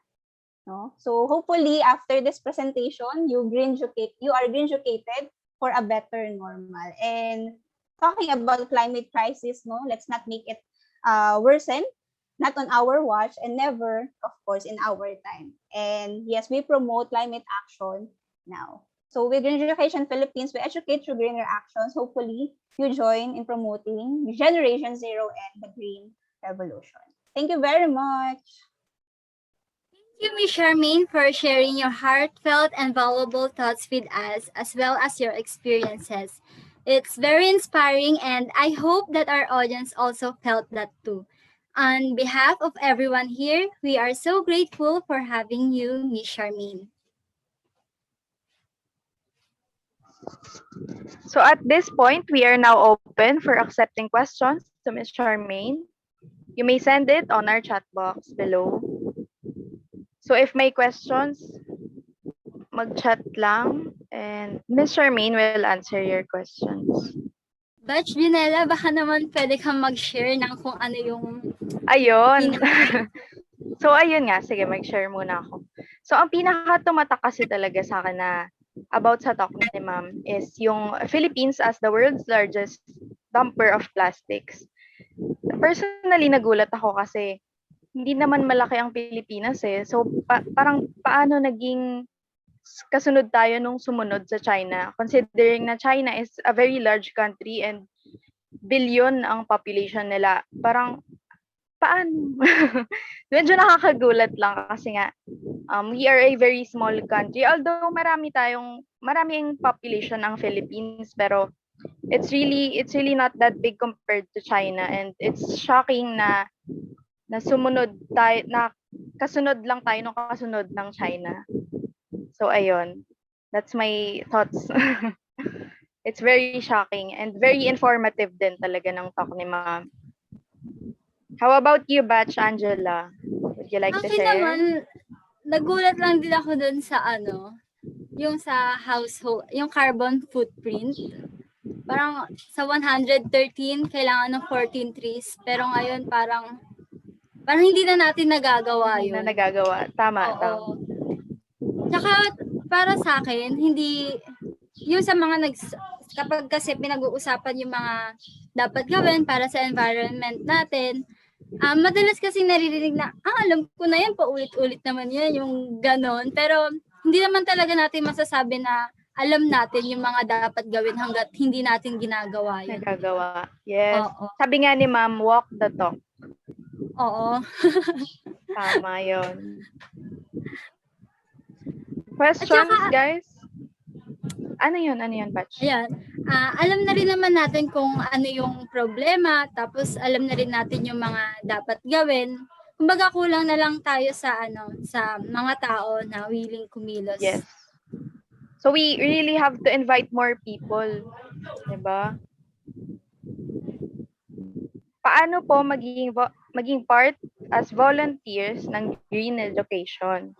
No? So hopefully after this presentation, you are greenducated for a better normal. And talking about climate crisis, no, let's not make it worsen. Not on our watch and never, of course, in our time. And yes, we promote climate action now. So with Greenducation Philippines, we educate through greener actions. Hopefully, you join in promoting Generation Zero and the Green Revolution. Thank you very much. Thank you, Ms. Charmaine, for sharing your heartfelt and valuable thoughts with us, as well as your experiences. It's very inspiring, and I hope that our audience also felt that too. On behalf of everyone here, we are so grateful for having you, Ms. Charmaine. So at this point, we are now open for accepting questions to Ms. Charmaine. You may send it on our chat box below. So if may questions, mag-chat lang and Ms. Charmaine will answer your questions. Batch Junella, baka naman pwede kang mag-share ng kung ano yung... Ayun. So ayun nga, sige, mag-share muna ako. So ang pinaka-tumatak kasi talaga sa akin na about sa talk ni ma'am is yung Philippines as the world's largest dumper of plastics. Personally, nagulat ako kasi hindi naman malaki ang Pilipinas eh. So parang paano naging kasunod tayo nung sumunod sa China, considering na China is a very large country and billion ang population nila. Parang, paano? Medyo nakakagulat lang kasi nga, we are a very small country. Although maraming population ng Philippines, pero it's really not that big compared to China. And it's shocking na sumunod tayo, na kasunod lang tayo nung kasunod ng China. So, ayun. That's my thoughts. It's very shocking and very informative din talaga ng talk ni ma'am. How about you, Batch Angela? Would you like to share? Naman, nagulat lang din ako dun sa yung sa household, yung carbon footprint. parang sa 113 kailangan ng 14 trees, pero ngayon parang hindi na natin nagagawa Hindi na yun. nagagawa. Tama, Oo. tama. Tsaka para sa akin, hindi yung sa mga kapag kasi pinag-uusapan yung mga dapat gawin para sa environment natin, madalas kasi naririnig na, alam ko na yan, paulit-ulit naman yan, yung ganon. Pero hindi naman talaga natin masasabi na alam natin yung mga dapat gawin hanggat hindi natin ginagawa yun. Nagagawa. Yes. Oo. Sabi nga ni ma'am, walk the talk. Oo. Tama yun. Questions, guys? Ano yun, Batch? Ayan. Alam na rin naman natin kung ano yung problema, tapos alam na rin natin yung mga dapat gawin. Kumbaga kulang na lang tayo sa sa mga tao na willing kumilos. Yes. So we really have to invite more people, 'di ba? Paano po maging part as volunteers ng Green Education?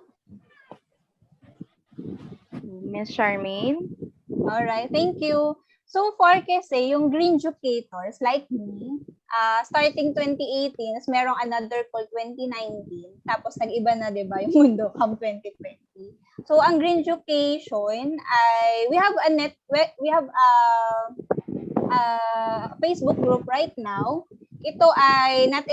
Miss Charmaine? Alright, thank you. So far kasi, yung Greenducators, like me, starting 2018, merong another called 2019, tapos nag-iba na, di ba, yung mundo come 2020. So, ang Greenducation ay, we have a Facebook group right now. Ito ay not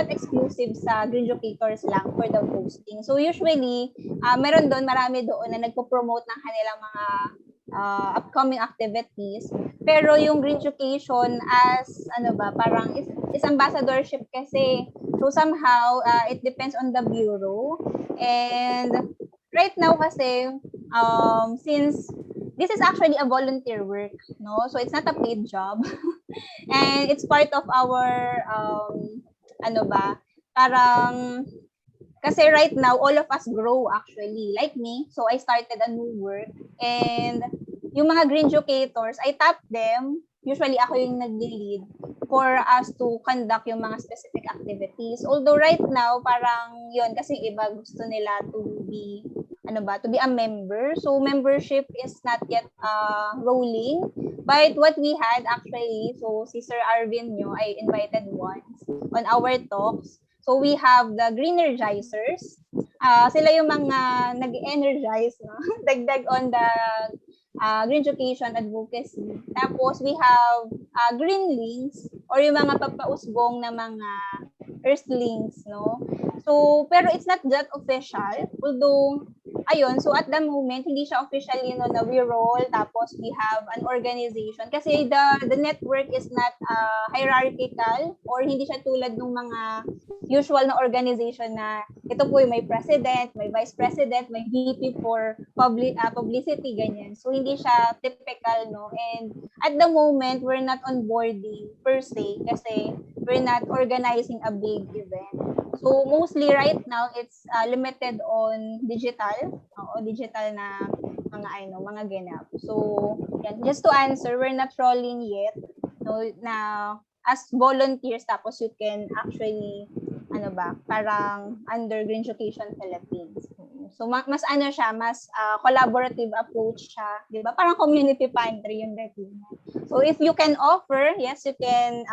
exclusive sa Greenducators lang for the posting. So usually, meron doon, marami doon na nagpo-promote ng kanilang mga upcoming activities. Pero yung Greenducation as parang is ambassadorship kasi. So somehow it depends on the bureau. And right now kasi since this is actually a volunteer work, no? So it's not a paid job. And it's part of our parang kasi right now all of us grow actually, like me. So I started a new work, and yung mga Greenducators, I tap them. Usually ako yung nag-lead for us to conduct yung mga specific activities. Although right now parang yun kasi iba gusto nila to be to be a member. So membership is not yet rolling. But what we had actually, so si Sir Arvin nyo, I invited once on our talks. So we have the Greenergizers. Sila yung mga nag-energize, no? Dagdag on the Greenducation advocacy. Tapos we have Greenlings or yung mga papausbong na mga Earthlings, no? So, pero it's not that official. Although, ayun, so at the moment, hindi siya officially, na we roll, tapos we have an organization. Kasi the network is not hierarchical or hindi siya tulad ng mga usual na organization na ito po yung may president, may vice president, may VP for publicity, ganyan. So, hindi siya typical, no? And at the moment, we're not onboarding per se kasi we're not organizing a big event. So, mostly right now, it's limited on digital. Digital na mga ganap. So, yan. Just to answer, we're not rolling yet. No, na as volunteers, tapos you can actually, parang under Greenducation Philippines. So, mas siya, mas collaborative approach siya. Di ba? Parang community pantry yung dating. So, if you can offer, yes, you can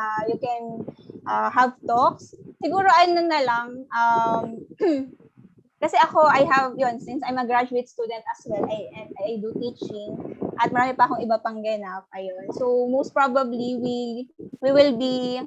have talks. Siguro na lang, kasi ako, I have yun, since I'm a graduate student as well, I do teaching, at marami pa akong iba pang ganap, ayun. So, most probably, we will be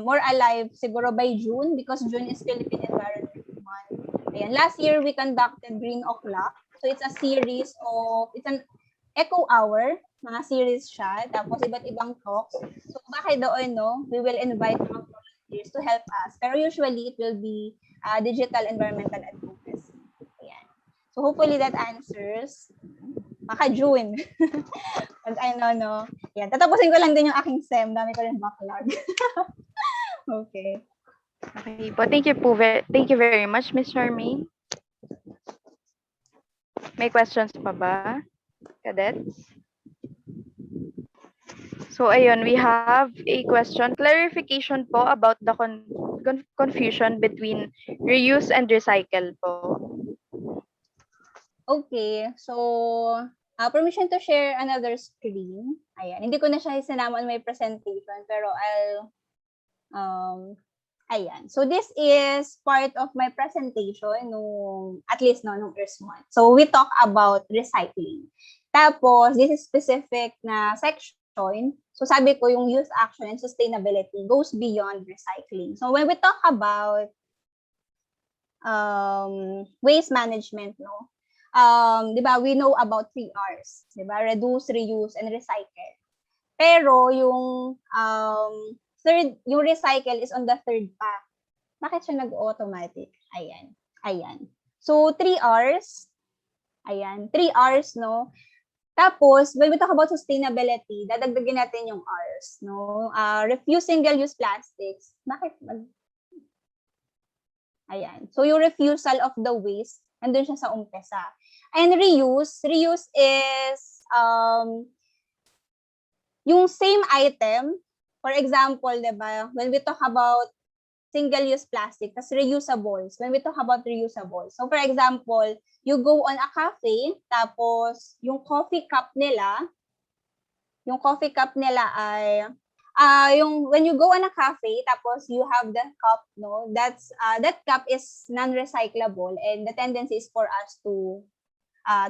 more alive siguro by June, because June is Philippine Environment Month. Ayan. Last year, we conducted Green O'Clock. So, it's a series of, it's an echo hour, mga series siya, tapos iba't ibang talks. So, bakit doon, no? We will invite mga volunteers to help us. Pero usually, it will be digital environmental advocacy. Ayan. So, hopefully that answers. Maka June. Pag no. Yan. Tatapusin ko lang din yung aking SEM. Dami ko rin backlog. Okay. Okay po. Thank you very much, Ms. Charmaine. May questions pa ba, cadets? So, ayun, we have a question. Clarification po about the confusion between reuse and recycle po. Okay. So, Permission to share another screen. Ayan. Hindi ko na siya sinama on my presentation, pero ayan. So this is part of my presentation at least nung first month. So we talk about recycling. Tapos, this is specific na section. So sabi ko, yung use, action, and sustainability goes beyond recycling. So when we talk about waste management, di ba, we know about 3 R's, di ba? Reduce, reuse, and recycle. Pero yung yung recycle is on the third pa. Bakit siya nag-automatic? Ayan. So 3 R's. Ayan, 3 R's, Tapos, when we talk about sustainability, dadagdagin natin yung R's, refuse single-use plastics. Bakit? Ayan. So, yung refusal of the waste, nandun siya sa umpisa. And reuse is yung same item. For example, diba, when we talk about single-use plastic, tas reusables, when we talk about reusables. So, for example, you go on a cafe, tapos yung coffee cup nila ay, when you go on a cafe, tapos you have the cup, that cup is non-recyclable, and the tendency is for us to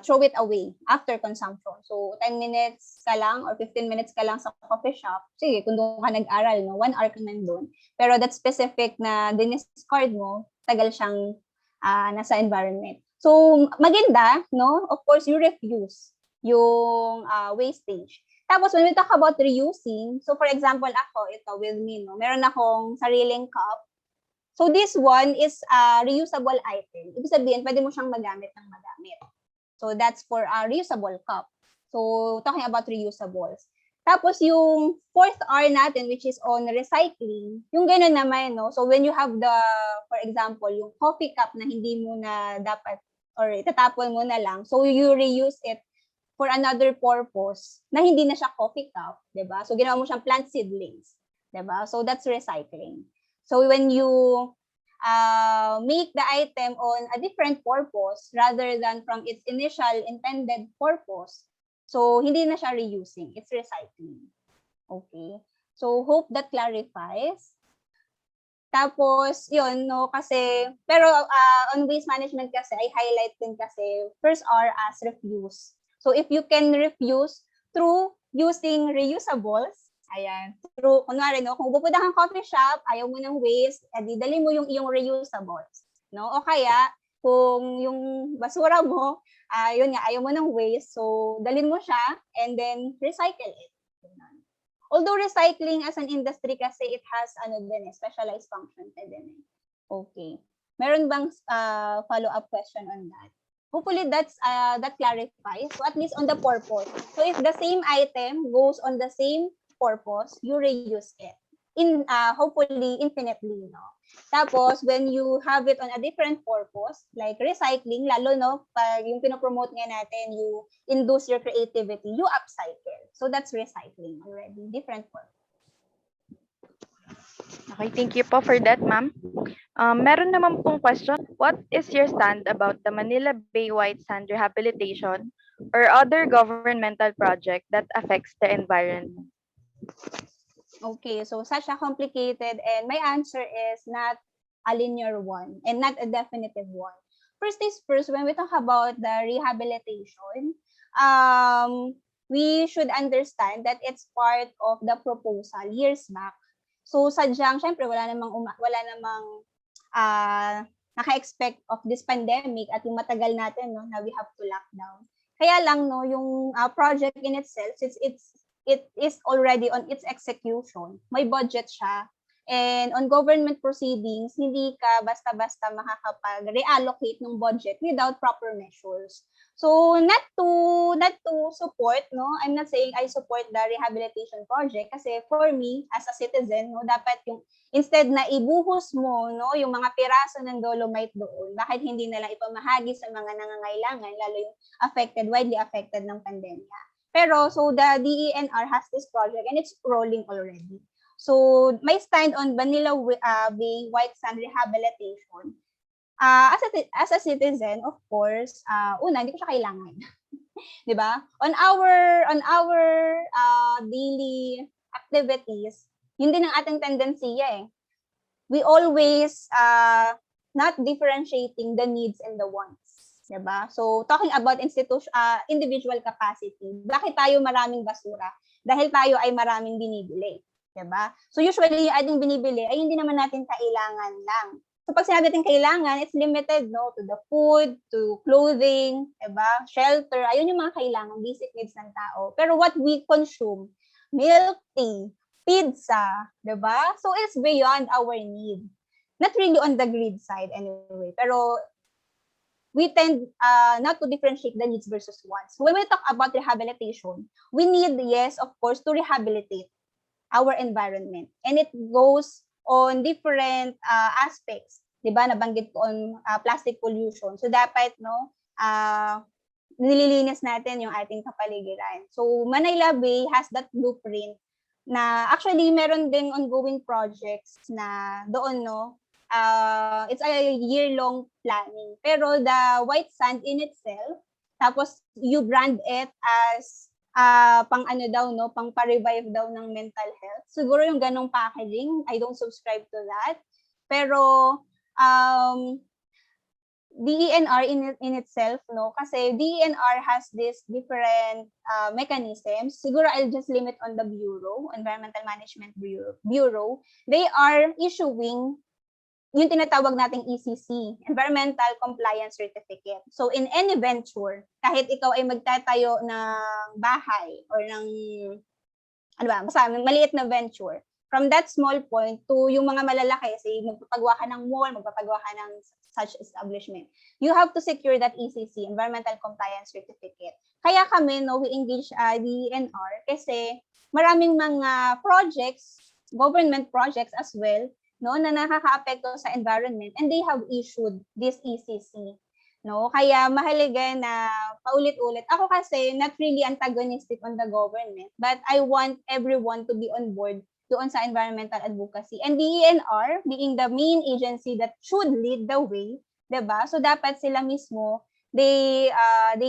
throw it away after consumption. So, 10 minutes ka lang or 15 minutes ka lang sa coffee shop. Sige, kung doon ka nag-aral, 1 hour ka nandun. Pero that specific na diniscard mo, tagal siyang nasa environment. So, maganda, Of course, you refuse yung wastage. Tapos, when we talk about reusing, so for example, ito with me, meron akong sariling cup. So, this one is a reusable item. Ibig sabihin, pwede mo siyang magamit ng magamit. So, that's for a reusable cup. So, talking about reusables. Tapos, yung 4th R natin, which is on recycling, yung gano'n naman, So, when you have for example, yung coffee cup na hindi mo na dapat, or itatapon mo na lang, so you reuse it for another purpose na hindi na siya coffee cup, diba? So, ginawa mo siyang plant seedlings, diba? So, that's recycling. So, when you make the item on a different purpose rather than from its initial intended purpose. So, hindi na siya reusing. It's recycling. Okay. So, hope that clarifies. Tapos, yun, kasi, pero on waste management kasi, I highlight din kasi, first R as refuse. So, if you can refuse through using reusables, ayan, through, kunwari, kung pupunta kang coffee shop, ayaw mo ng waste, edi dali mo yung iyong reusables, O kaya, kung yung basura mo, yun nga, ayaw mo ng waste, so dalin mo siya, and then recycle it. Although recycling as an industry kasi, it has, specialized function din. Okay. Meron bang follow-up question on that? Hopefully that clarifies. So at least on the purpose. So if the same item goes on the same purpose, you reuse it. Hopefully infinitely, Tapos, when you have it on a different purpose, like recycling, lalo, pag yung pinopromote nga natin, you induce your creativity, you upcycle. So, that's recycling already. Different purpose. Okay, thank you po for that, ma'am. Meron naman pong question. What is your stand about the Manila Bay White Sand Rehabilitation or other governmental project that affects the environment? Okay, so such a complicated, and my answer is not a linear one and not a definitive one. First is first, when we talk about the rehabilitation, we should understand that it's part of the proposal years back. So sadyang, syempre, wala namang naka-expect of this pandemic at yung matagal natin, na we have to lock down. Kaya lang, yung project in itself, it is already on its execution. May budget siya. And on government proceedings, hindi ka basta-basta makakapag-reallocate ng budget without proper measures. So, not to support, I'm not saying I support the rehabilitation project kasi for me, as a citizen, dapat yung, instead na ibuhos mo, yung mga piraso ng dolomite doon, bakit hindi na lang ipamahagi sa mga nangangailangan, lalo yung widely affected ng pandemya. Pero, so the DENR has this project and it's rolling already. So, my stand on Manila Bay White Sand Rehabilitation, as a citizen, of course, una, hindi ko siya kailangan. 'Di ba? On our daily activities, yun din ang ating tendency eh. We always not differentiating the needs and the wants. 'Di ba? So, talking about individual capacity, bakit tayo maraming basura? Dahil tayo ay maraming binibili. 'Di ba? So, usually, yung ating binibili ay hindi naman natin kailangan lang. So, pag sinabi natin kailangan, it's limited, no? To the food, to clothing, 'di ba? Shelter, ayun yung mga kailangan, basic needs ng tao. Pero what we consume, milk tea, pizza, 'di ba? So, it's beyond our need. Not really on the greed side anyway, pero we tend not to differentiate the needs versus wants. When we talk about rehabilitation, we need, yes, of course, to rehabilitate our environment. And it goes on different aspects. Diba, nabanggit ko on plastic pollution. So, dapat, no, nililinis natin yung ating kapaligiran. So, Manila Bay has that blueprint na actually meron ding ongoing projects na doon, no, it's a year-long planning. Pero the white sand in itself, tapos you brand it as pang ano daw, no, pang pa-revive daw ng mental health. Siguro yung ganong packaging, I don't subscribe to that. Pero DENR in itself, no, kasi DENR has this different mechanisms. Siguro I'll just limit on the Bureau, Environmental Management Bureau. They are issuing yung tinatawag nating ECC, Environmental Compliance Certificate. So, in any venture, kahit ikaw ay magtatayo ng bahay or ng, ano ba, basta maliit na venture, from that small point to yung mga malalaki, say, magpapagawa ka ng mall, magpapagawa ka ng such establishment, you have to secure that ECC, Environmental Compliance Certificate. Kaya kami, no, we engage DENR kasi maraming mga projects, government projects as well, no, na nakakaapekto sa environment, and they have issued this ECC, no, kaya mahalaga na paulit-ulit. Ako kasi not really antagonistic on the government, but I want everyone to be on board doon sa environmental advocacy, and DENR being the main agency that should lead the way, 'di ba? So dapat sila mismo they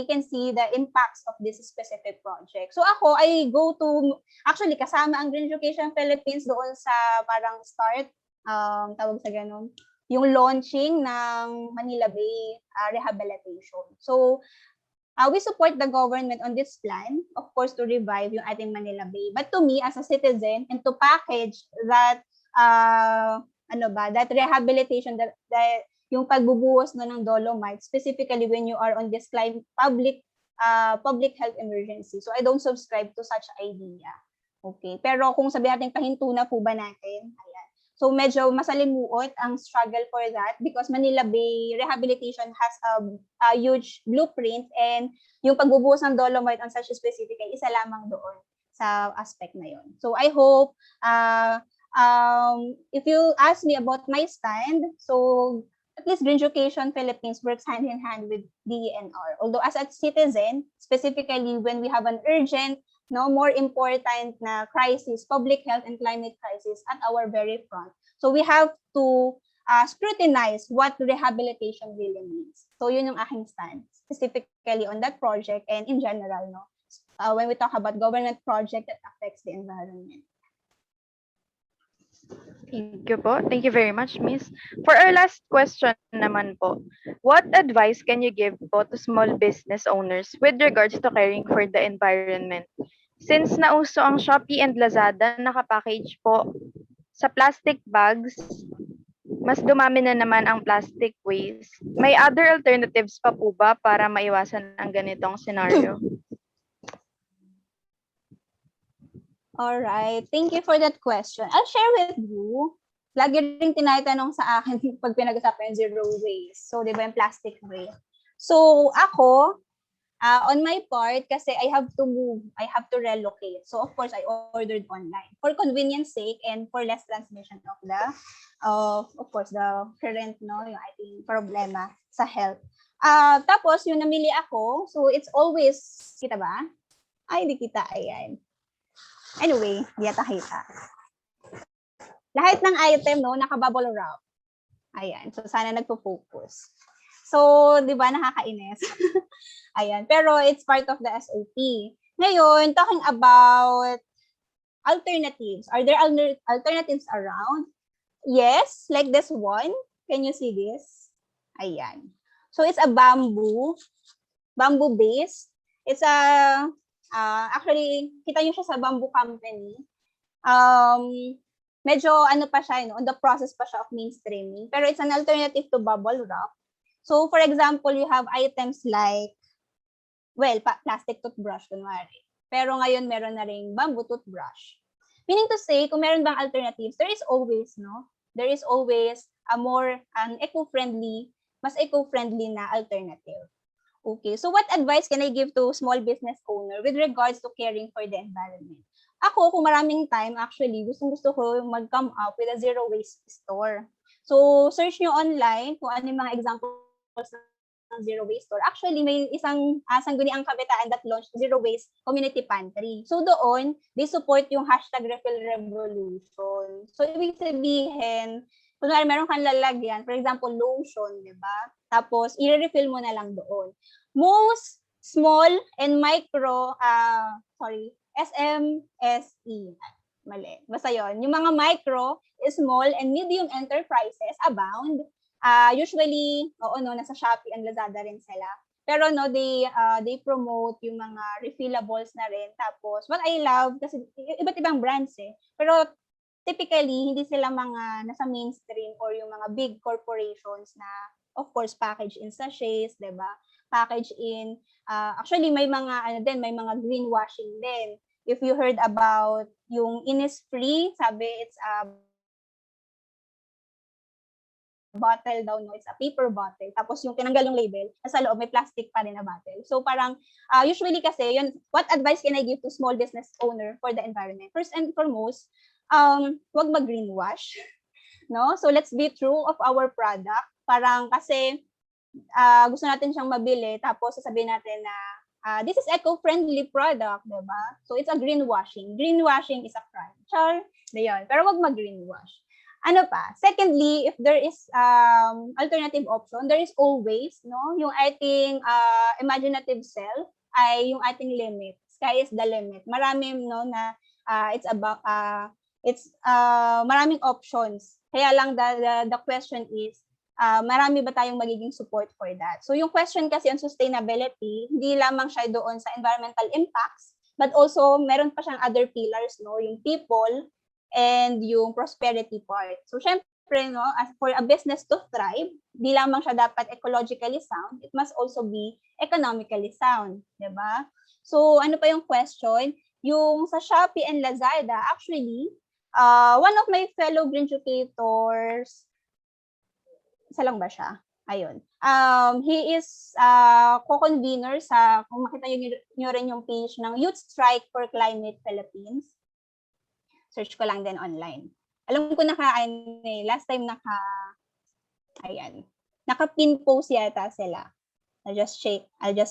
can see the impacts of this specific project. So ako, I go to, actually kasama ang Greenducation Philippines doon sa parang start, tawag sa ganun, yung launching ng Manila Bay rehabilitation. So, we support the government on this plan, of course, to revive yung ating Manila Bay. But to me, as a citizen, and to package that, that rehabilitation, that yung pagbubuhos na ng dolomite, specifically when you are on this public health emergency. So, I don't subscribe to such idea. Okay. Pero kung sabi natin pahinto na po ba natin, ayan. So medyo masalimuot ang struggle for that because Manila Bay rehabilitation has a huge blueprint, and yung pagbubuhos ng dolomite on such specific ay isa lamang doon sa aspect na yon. So I hope if you ask me about my stand, so at least Greenducation Philippines works hand in hand with DENR. Although as a citizen, specifically when we have an urgent, more important na crisis, public health and climate crisis at our very front. So we have to scrutinize what rehabilitation really means. So yun yung aking stand, specifically on that project and in general, when we talk about government project that affects the environment. Thank you po. Thank you very much, Miss. For our last question naman po, what advice can you give po to small business owners with regards to caring for the environment? Since nauso ang Shopee and Lazada, nakapackage po sa plastic bags, mas dumami na naman ang plastic waste. May other alternatives pa po ba para maiwasan ang ganitong scenario? All right. Thank you for that question. I'll share with you. Lagi rin tinatanong sa akin pag pinag-usapan yung zero waste. So, di ba yung plastic waste? So, ako, on my part, kasi I have to move, I have to relocate. So, of course, I ordered online for convenience sake and for less transmission of the, of course, the current, yung ating problema sa health. Tapos, yung namili ako, so it's always, kita ba? Ay, di kita, ayan. Anyway, di yata kita. Lahat ng item, nakabubble wrap. Ayan, so sana nagpo-focus. So, di ba, nakakainis. Ayan. Pero it's part of the SOP. Ngayon, talking about alternatives. Are there alternatives around? Yes, like this one. Can you see this? Ayan. So, it's a bamboo base. It's a, actually, kita nyo siya sa bamboo company. Medyo ano pa siya, on the process pa siya of mainstreaming. Pero it's an alternative to bubble wrap. So, for example, you have items like, well, plastic toothbrush, kunwari. Pero ngayon, meron na ring bamboo toothbrush. Meaning to say, kung meron bang alternatives, there is always, there is always a more mas eco-friendly na alternative. Okay, so what advice can I give to small business owner with regards to caring for the environment? Ako, kung maraming time, actually, gusto ko mag-come up with a zero waste store. So, search nyo online kung ano yung mga examples ng zero waste store. Actually, may isang sangguniang kabataan that launched zero waste community pantry. So, doon, they support yung #refill revolution. So, ibig sabihin, kunwari meron kang lalagyan, for example, lotion, di ba? Tapos, i-refill mo na lang doon. Most small and micro, SMSE. Mali. Basta yun. Yung mga micro, small, and medium enterprises abound. Usually, nasa Shopee and Lazada rin sila. Pero they promote yung mga refillables na rin. Tapos, what I love, kasi iba't ibang brands Pero typically, hindi sila mga nasa mainstream or yung mga big corporations na, of course, package in sachets, diba? Package in, actually, may mga, may mga greenwashing din. If you heard about yung Innisfree, sabi it's a bottle daw, it's a paper bottle. Tapos yung tinanggal yung label, nasa loob may plastic pa rin na bottle. So parang, usually kasi, what advice can I give to small business owner for the environment? First and foremost, wag mag-greenwash. No? So let's be true of our product. Parang kasi, gusto natin siyang mabili, tapos sasabihin natin na, this is eco-friendly product, diba? So, it's a greenwashing. Greenwashing is a crime. Char, diyan. Pero wag mag-greenwash. Ano pa? Secondly, if there is alternative option, there is always, yung ating imaginative self ay yung ating limit. Sky is the limit. Marami, na maraming options. Kaya lang the question is, marami ba tayong magiging support for that? So yung question kasi on sustainability, hindi lamang siya doon sa environmental impacts, but also meron pa siyang other pillars, yung people and yung prosperity part. So syempre, as for a business to thrive, hindi lamang siya dapat ecologically sound, it must also be economically sound, di ba? So ano pa yung question? Yung sa Shopee and Lazada, actually, one of my fellow Greenducators, isa lang ba siya? Ayun. He is co-convener sa, kung makita nyo rin yung page ng Youth Strike for Climate Philippines. Search ko lang din online. Alam ko last time naka-pin post yata sila. I'll just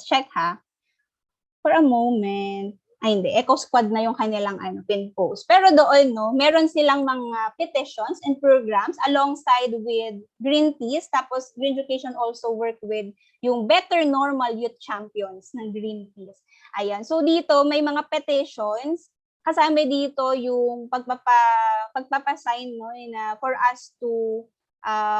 check ha. For a moment. Ay, hindi. Eco Squad na yung kanilang pin post. Pero doon, meron silang mga petitions and programs alongside with Greenpeace. Tapos, Greenducation also work with yung Better Normal Youth Champions ng Greenpeace. Ayan. So, dito, may mga petitions. Kasama dito yung pagpapasign, na for us to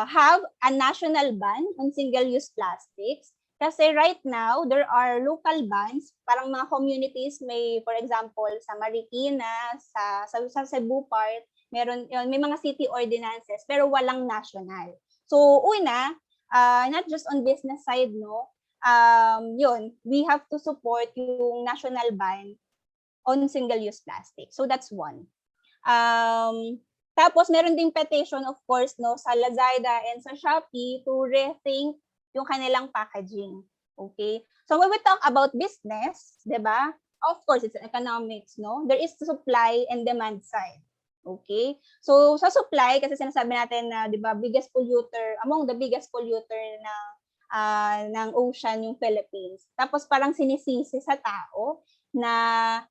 have a national ban on single-use plastics. Kasi right now, there are local bans, parang mga communities, may, for example, sa Marikina, sa Cebu part, may mga city ordinances, pero walang national. So, una, not just on business side, we have to support yung national ban on single-use plastic. So, that's one. Tapos, meron ding petition, of course, sa Lazada and sa Shopee to rethink yung kanilang packaging. Okay? So when we talk about business, diba? Of course, it's economics, There is the supply and demand side. Okay? So sa supply, kasi sinasabi natin na, diba, among the biggest polluter ng ocean yung Philippines. Tapos parang sinisisi sa tao na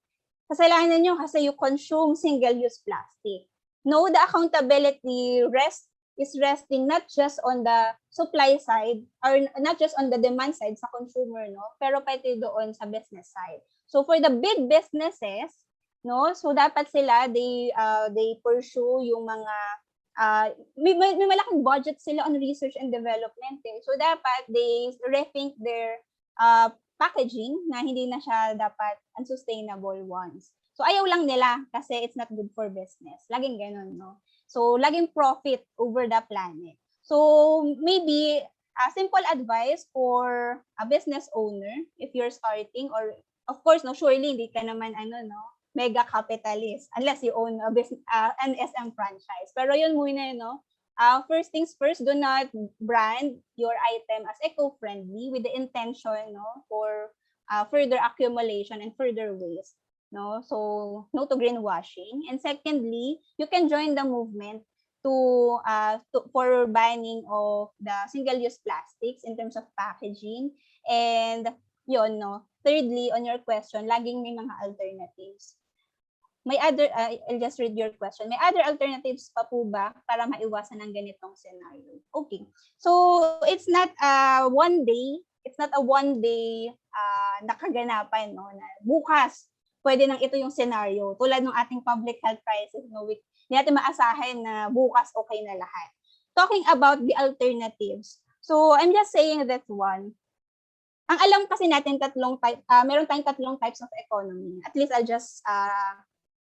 kasalanan nyo kasi you consume single-use plastic. No, the accountability rests is resting not just on the supply side or not just on the demand side sa consumer, no? Pero pati doon sa business side. So for the big businesses, no? So dapat sila they pursue yung mga may malaking budget sila on research and development eh. So dapat they rethink their packaging na hindi na siya dapat unsustainable ones. So ayaw lang nila kasi it's not good for business. Laging ganun, no? So laging profit over the planet. So maybe a simple advice for a business owner if you're starting, or of course no, surely hindi ka naman mega capitalist unless you own a business, an SM franchise. Pero yun muna, no? First things first, do not brand your item as eco-friendly with the intention, no, for further accumulation and further waste, no? So no to greenwashing. And secondly, you can join the movement for banning of the single-use plastics in terms of packaging. And yun, no. Thirdly, on your question, laging may mga alternatives. I'll just read your question. May other alternatives pa po ba para maiwasan ang ganitong scenario? Okay. So, it's not a one day nakaganapan, no, na bukas pwede nang ito yung scenario. Tulad ng ating public health crisis, no, hindi natin maasahin na bukas okay na lahat. Talking about the alternatives. So, I'm just saying that one. Ang alam kasi natin meron tayong tatlong types of economy. At least I'll just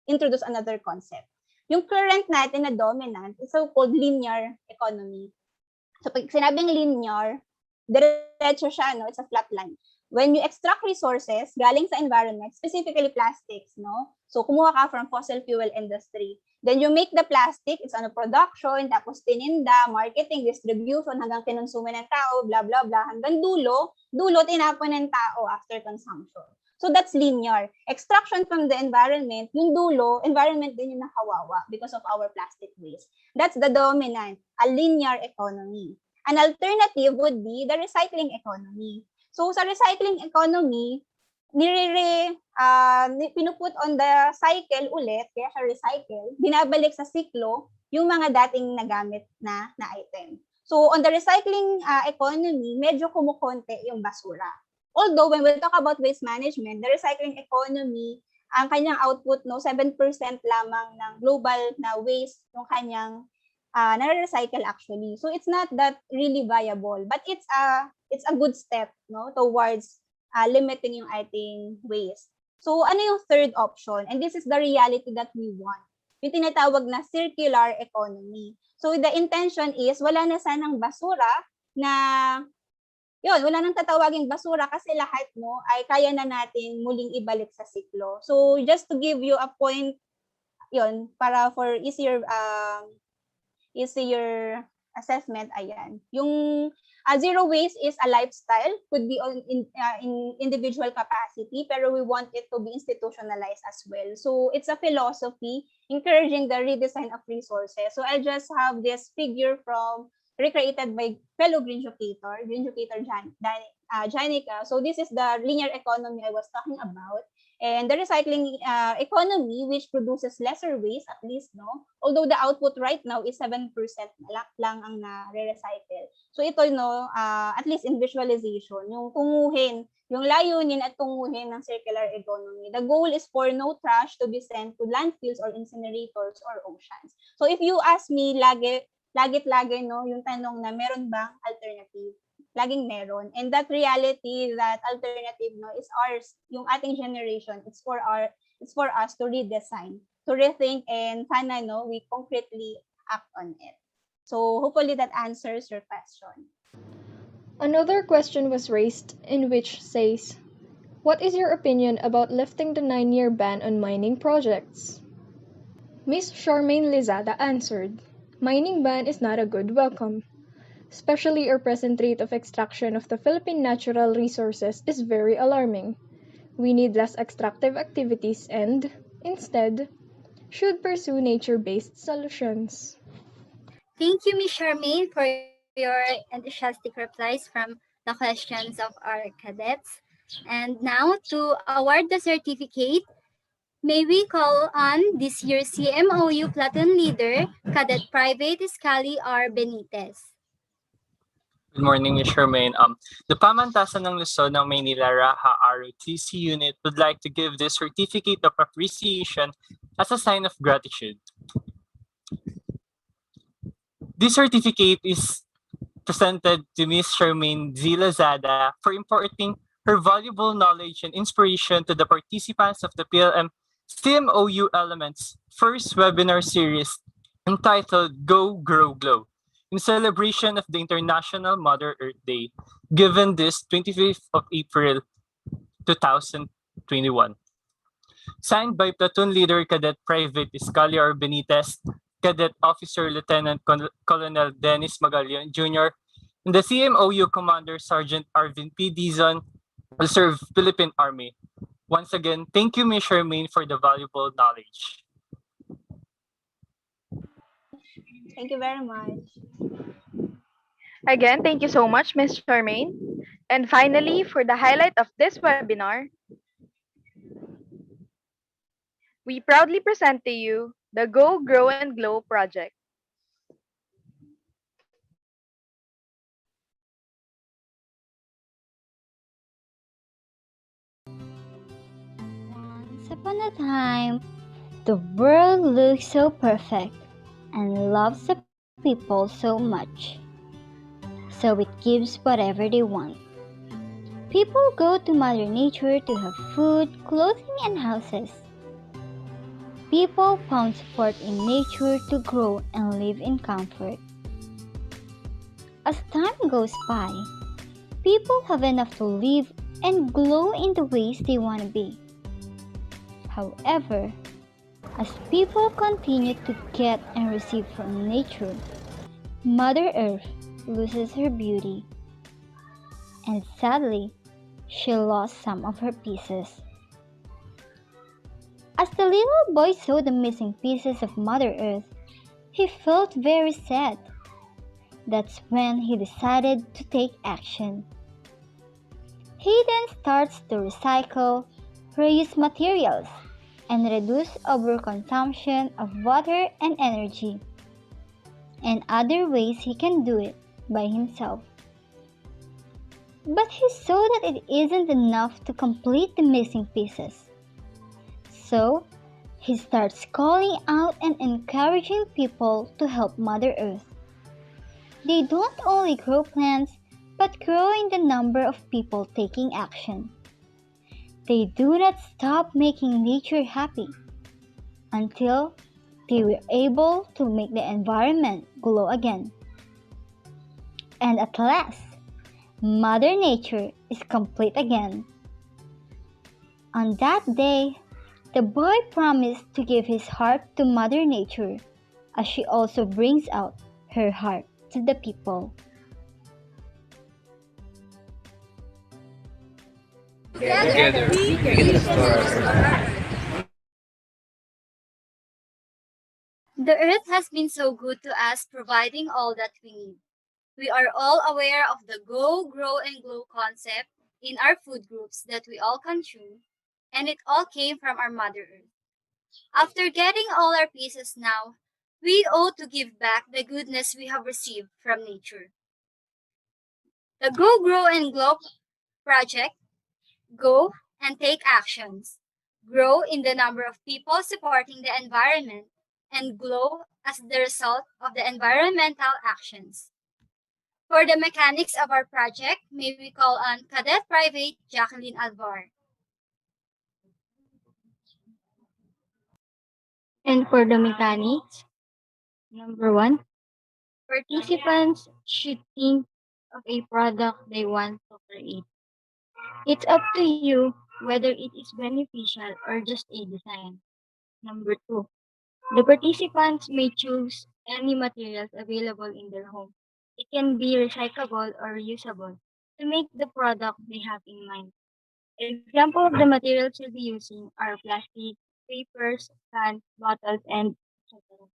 introduce another concept. Yung current natin na dominant is so-called linear economy. So pag sinabing linear, diretso siya, no? It's a flat line. When you extract resources galing sa environment, specifically plastics, no? So kumuha ka from fossil fuel industry. Then you make the plastic, it's on a production, tapos tininda, marketing, distribution, hanggang kinonsume ng tao, blah, blah, blah. Hanggang dulo, tinapon ng tao after consumption. So that's linear. Extraction from the environment, yung dulo, environment din yung nakawawa because of our plastic waste. That's the dominant, a linear economy. An alternative would be the recycling economy. So sa recycling economy, pinuput on the cycle ulit, kaya siya recycle, binabalik sa siklo yung mga dating nagamit na item. So on the recycling economy, medyo kumukonti yung basura. Although when we talk about waste management, the recycling economy, ang kanyang output, no, 7% lamang ng global na waste yung kanyang na-recycle actually. So it's not that really viable, but it's a good step, no, towards limiting yung ating waste. So ano yung third option? And this is the reality that we want. Yung tinatawag na circular economy. So the intention is wala na sanang basura na wala nang tatawaging basura kasi lahat, no, ay kaya na natin muling ibalik sa siklo. So just to give you a point, para for easier assessment, ayan. Yung zero waste is a lifestyle, could be in individual capacity, pero we want it to be institutionalized as well. So it's a philosophy encouraging the redesign of resources. So I just have this figure recreated by fellow Greenducator Janica. So this is the linear economy I was talking about. And the recycling economy, which produces lesser waste, at least, no? Although the output right now is 7% lang ang na-recycle. So ito, no, at least in visualization, yung layunin at tunguhin ng circular economy. The goal is for no trash to be sent to landfills or incinerators or oceans. So if you ask me, lagi, no, yung tanong na meron bang alternative? Laging meron. And that reality, that alternative, no, is ours, yung ating generation. It's for us to redesign, to rethink, and sana, no, we concretely act on it. So hopefully that answers your question. Another question was raised in which says, what is your opinion about lifting the 9-year ban on mining projects? Ms. Charmaine Lizada answered, mining ban is not a good welcome. Especially our present rate of extraction of the Philippine natural resources is very alarming. We need less extractive activities and, instead, should pursue nature-based solutions. Thank you, Ms. Charmaine, for your enthusiastic replies from the questions of our cadets. And now, to award the certificate, May we call on this year's CMOU platoon leader, Cadet Private Iscali R. Benitez. Good morning, Ms. Charmaine. The Pamantasan ng Luzon ng Maynila Raha ROTC unit would like to give this certificate of appreciation as a sign of gratitude. This certificate is presented to Ms. Charmaine Z. Lazada for imparting her valuable knowledge and inspiration to the participants of the PLM CMOU Elements first webinar series entitled Go, Grow, Glow in celebration of the International Mother Earth Day, given this 25th of April 2021. Signed by Platoon Leader Cadet Private Iscaliar Benitez, Cadet Officer Lieutenant Colonel Dennis Magalion Jr., and the CMOU Commander Sergeant Arvin P. Dizon will serve Philippine Army. Once again, thank you, Ms. Charmaine, for the valuable knowledge. Thank you very much. Again, thank you so much, Ms. Charmaine. And finally, for the highlight of this webinar, we proudly present to you the Go, Grow, and Glow project. Once upon a time, the world looked so perfect and loves the people so much. So it gives whatever they want. People go to Mother Nature to have food, clothing, and houses. People found support in nature to grow and live in comfort. As time goes by, people have enough to live and glow in the ways they want to be. However, as people continue to get and receive from nature, Mother Earth loses her beauty. And sadly, she lost some of her pieces. As the little boy saw the missing pieces of Mother Earth, he felt very sad. That's when he decided to take action. He then starts to recycle, reuse materials, and reduce overconsumption of water and energy, and other ways he can do it by himself. But he saw that it isn't enough to complete the missing pieces. So, he starts calling out and encouraging people to help Mother Earth. They don't only grow plants, but grow in the number of people taking action. They do not stop making nature happy until they were able to make the environment glow again. And at last, Mother Nature is complete again. On that day, the boy promised to give his heart to Mother Nature, as she also brings out her heart to the people. Together, we can restore our The earth has been so good to us, providing all that we need. We are all aware of the Go, Grow, and Glow concept in our food groups that we all consume, and it all came from our Mother Earth. After getting all our pieces now, we owe to give back the goodness we have received from nature. The Go, Grow, and Glow project, go and take actions, grow in the number of people supporting the environment, and glow as the result of the environmental actions. For the mechanics of our project, may we call on Cadet Private Jacqueline Alvar. And for the mechanics, number 1, participants should think of a product they want to create. It's up to you whether it is beneficial or just a design. Number 2, the participants may choose any materials available in their home. It can be recyclable or reusable to make the product they have in mind. Example of the materials you'll be using are plastic, papers, cans, bottles, and etc.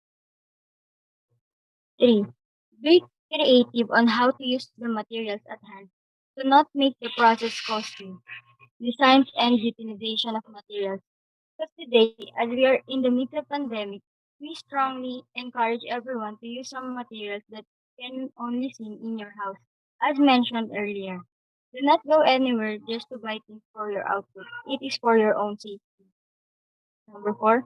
3. Be creative on how to use the materials at hand. Do not make the process costly. Designs and utilization of materials. Because today, as we are in the midst of pandemic, we strongly encourage everyone to use some materials that can only seen in your house. As mentioned earlier, do not go anywhere just to buy things for your output. It is for your own safety. Number four,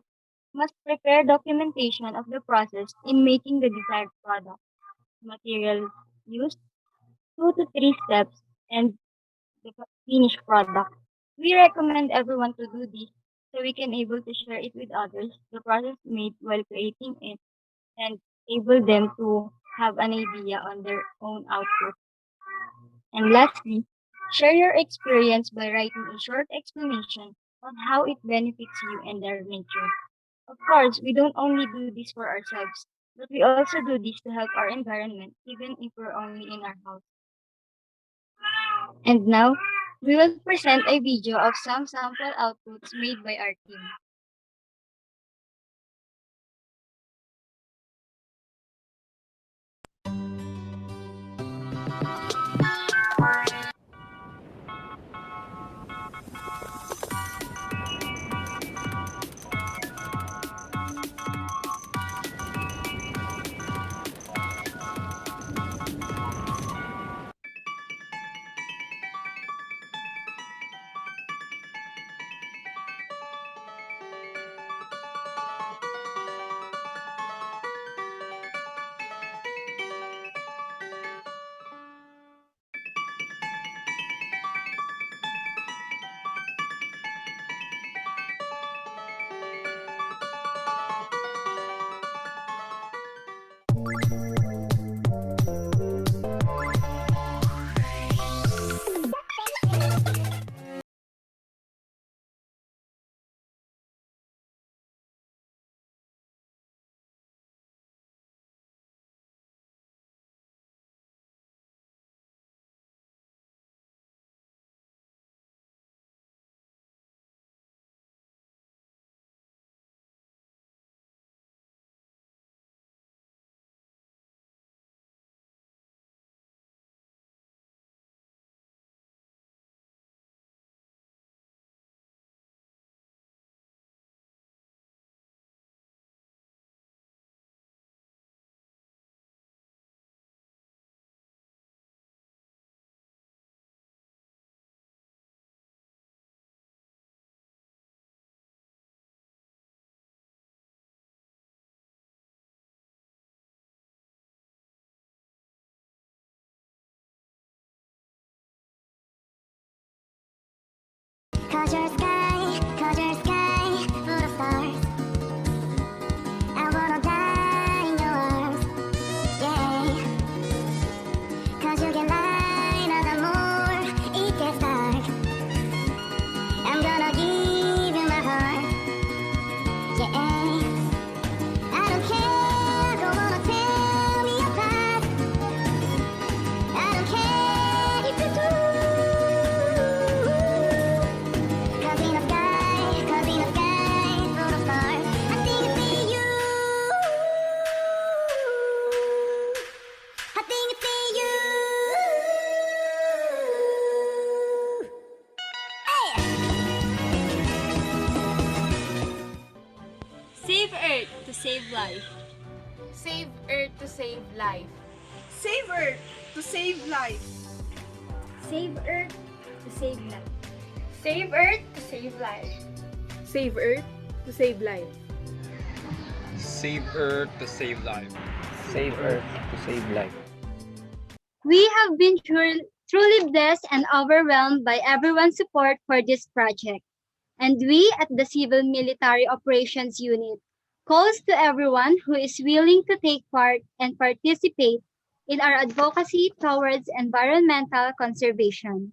must prepare documentation of the process in making the desired product. Materials used, 2 to 3 steps, and the finished product. We recommend everyone to do this so we can able to share it with others, the process made while creating it, and able them to have an idea on their own output. And lastly, share your experience by writing a short explanation on how it benefits you and their nature. Of course, we don't only do this for ourselves, but we also do this to help our environment, even if we're only in our house. And now, we will present a video of some sample outputs made by our team. Cause your sky, full of stars. I wanna die in your arms, yeah. Cause you can light up the more it gets dark. I'm gonna give you my heart, yeah. I don't care, don't wanna tear me apart. I don't care if you do. Cause in the sky, full of stars, I think I see you. I think I see you. Save Earth to save life. Save Earth to save life. Save Earth to save life. Save Earth to save life. Save Earth to save life. Save Earth to save life. Save Earth to save life. Save Earth to save life. We have been truly blessed and overwhelmed by everyone's support for this project. And we at the Civil Military Operations Unit calls to everyone who is willing to take part and participate in our advocacy towards environmental conservation.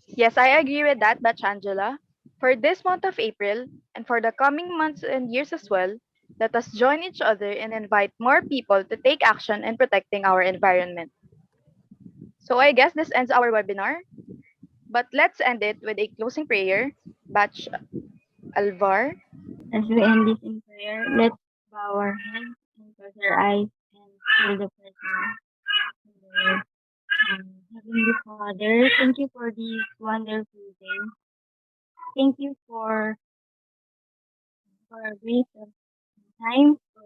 Yes, I agree with that, Batch Angela. For this month of April, and for the coming months and years as well, let us join each other and invite more people to take action in protecting our environment. So I guess this ends our webinar, but let's end it with a closing prayer. Batch Alvar. As we end this in prayer, let's bow our heads and close our eyes and feel the presence of the Lord. Heavenly Father, thank you for this wonderful day. Thank you for for a waste of time for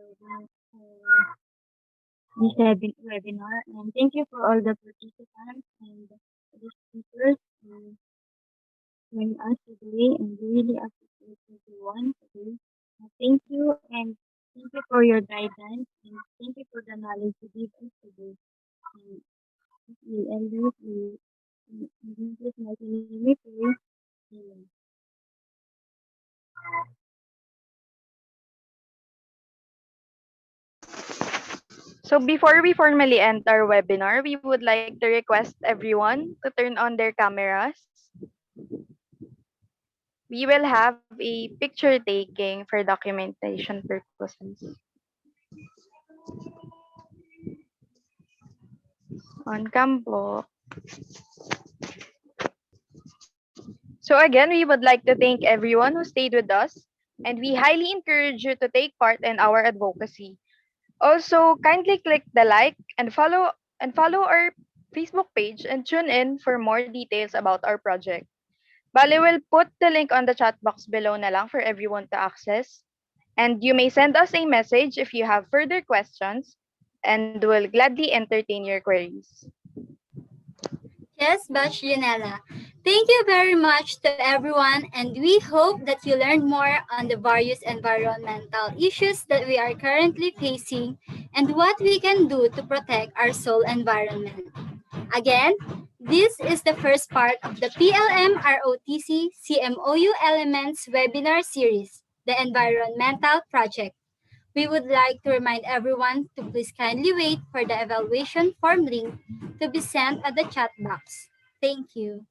this webinar. And thank you for all the participants and the speakers who joined us today. And we really appreciate everyone today. Thank you and thank you for your guidance and thank you for the knowledge you gave us today. And we elders, in Jesus' mighty name we pray. Amen. So before we formally end our webinar, we would like to request everyone to turn on their cameras. We will have a picture taking for documentation purposes. On cam po. So again, we would like to thank everyone who stayed with us, and we highly encourage you to take part in our advocacy. Also, kindly click the like and follow our Facebook page and tune in for more details about our project. Bale will put the link on the chat box below na lang for everyone to access. And you may send us a message if you have further questions and will gladly entertain your queries. Yes, Batch Janela. Thank you very much to everyone, and we hope that you learned more on the various environmental issues that we are currently facing and what we can do to protect our soul environment. Again, this is the first part of the PLM ROTC CMOU Elements webinar series, the Environmental Project. We would like to remind everyone to please kindly wait for the evaluation form link to be sent at the chat box. Thank you.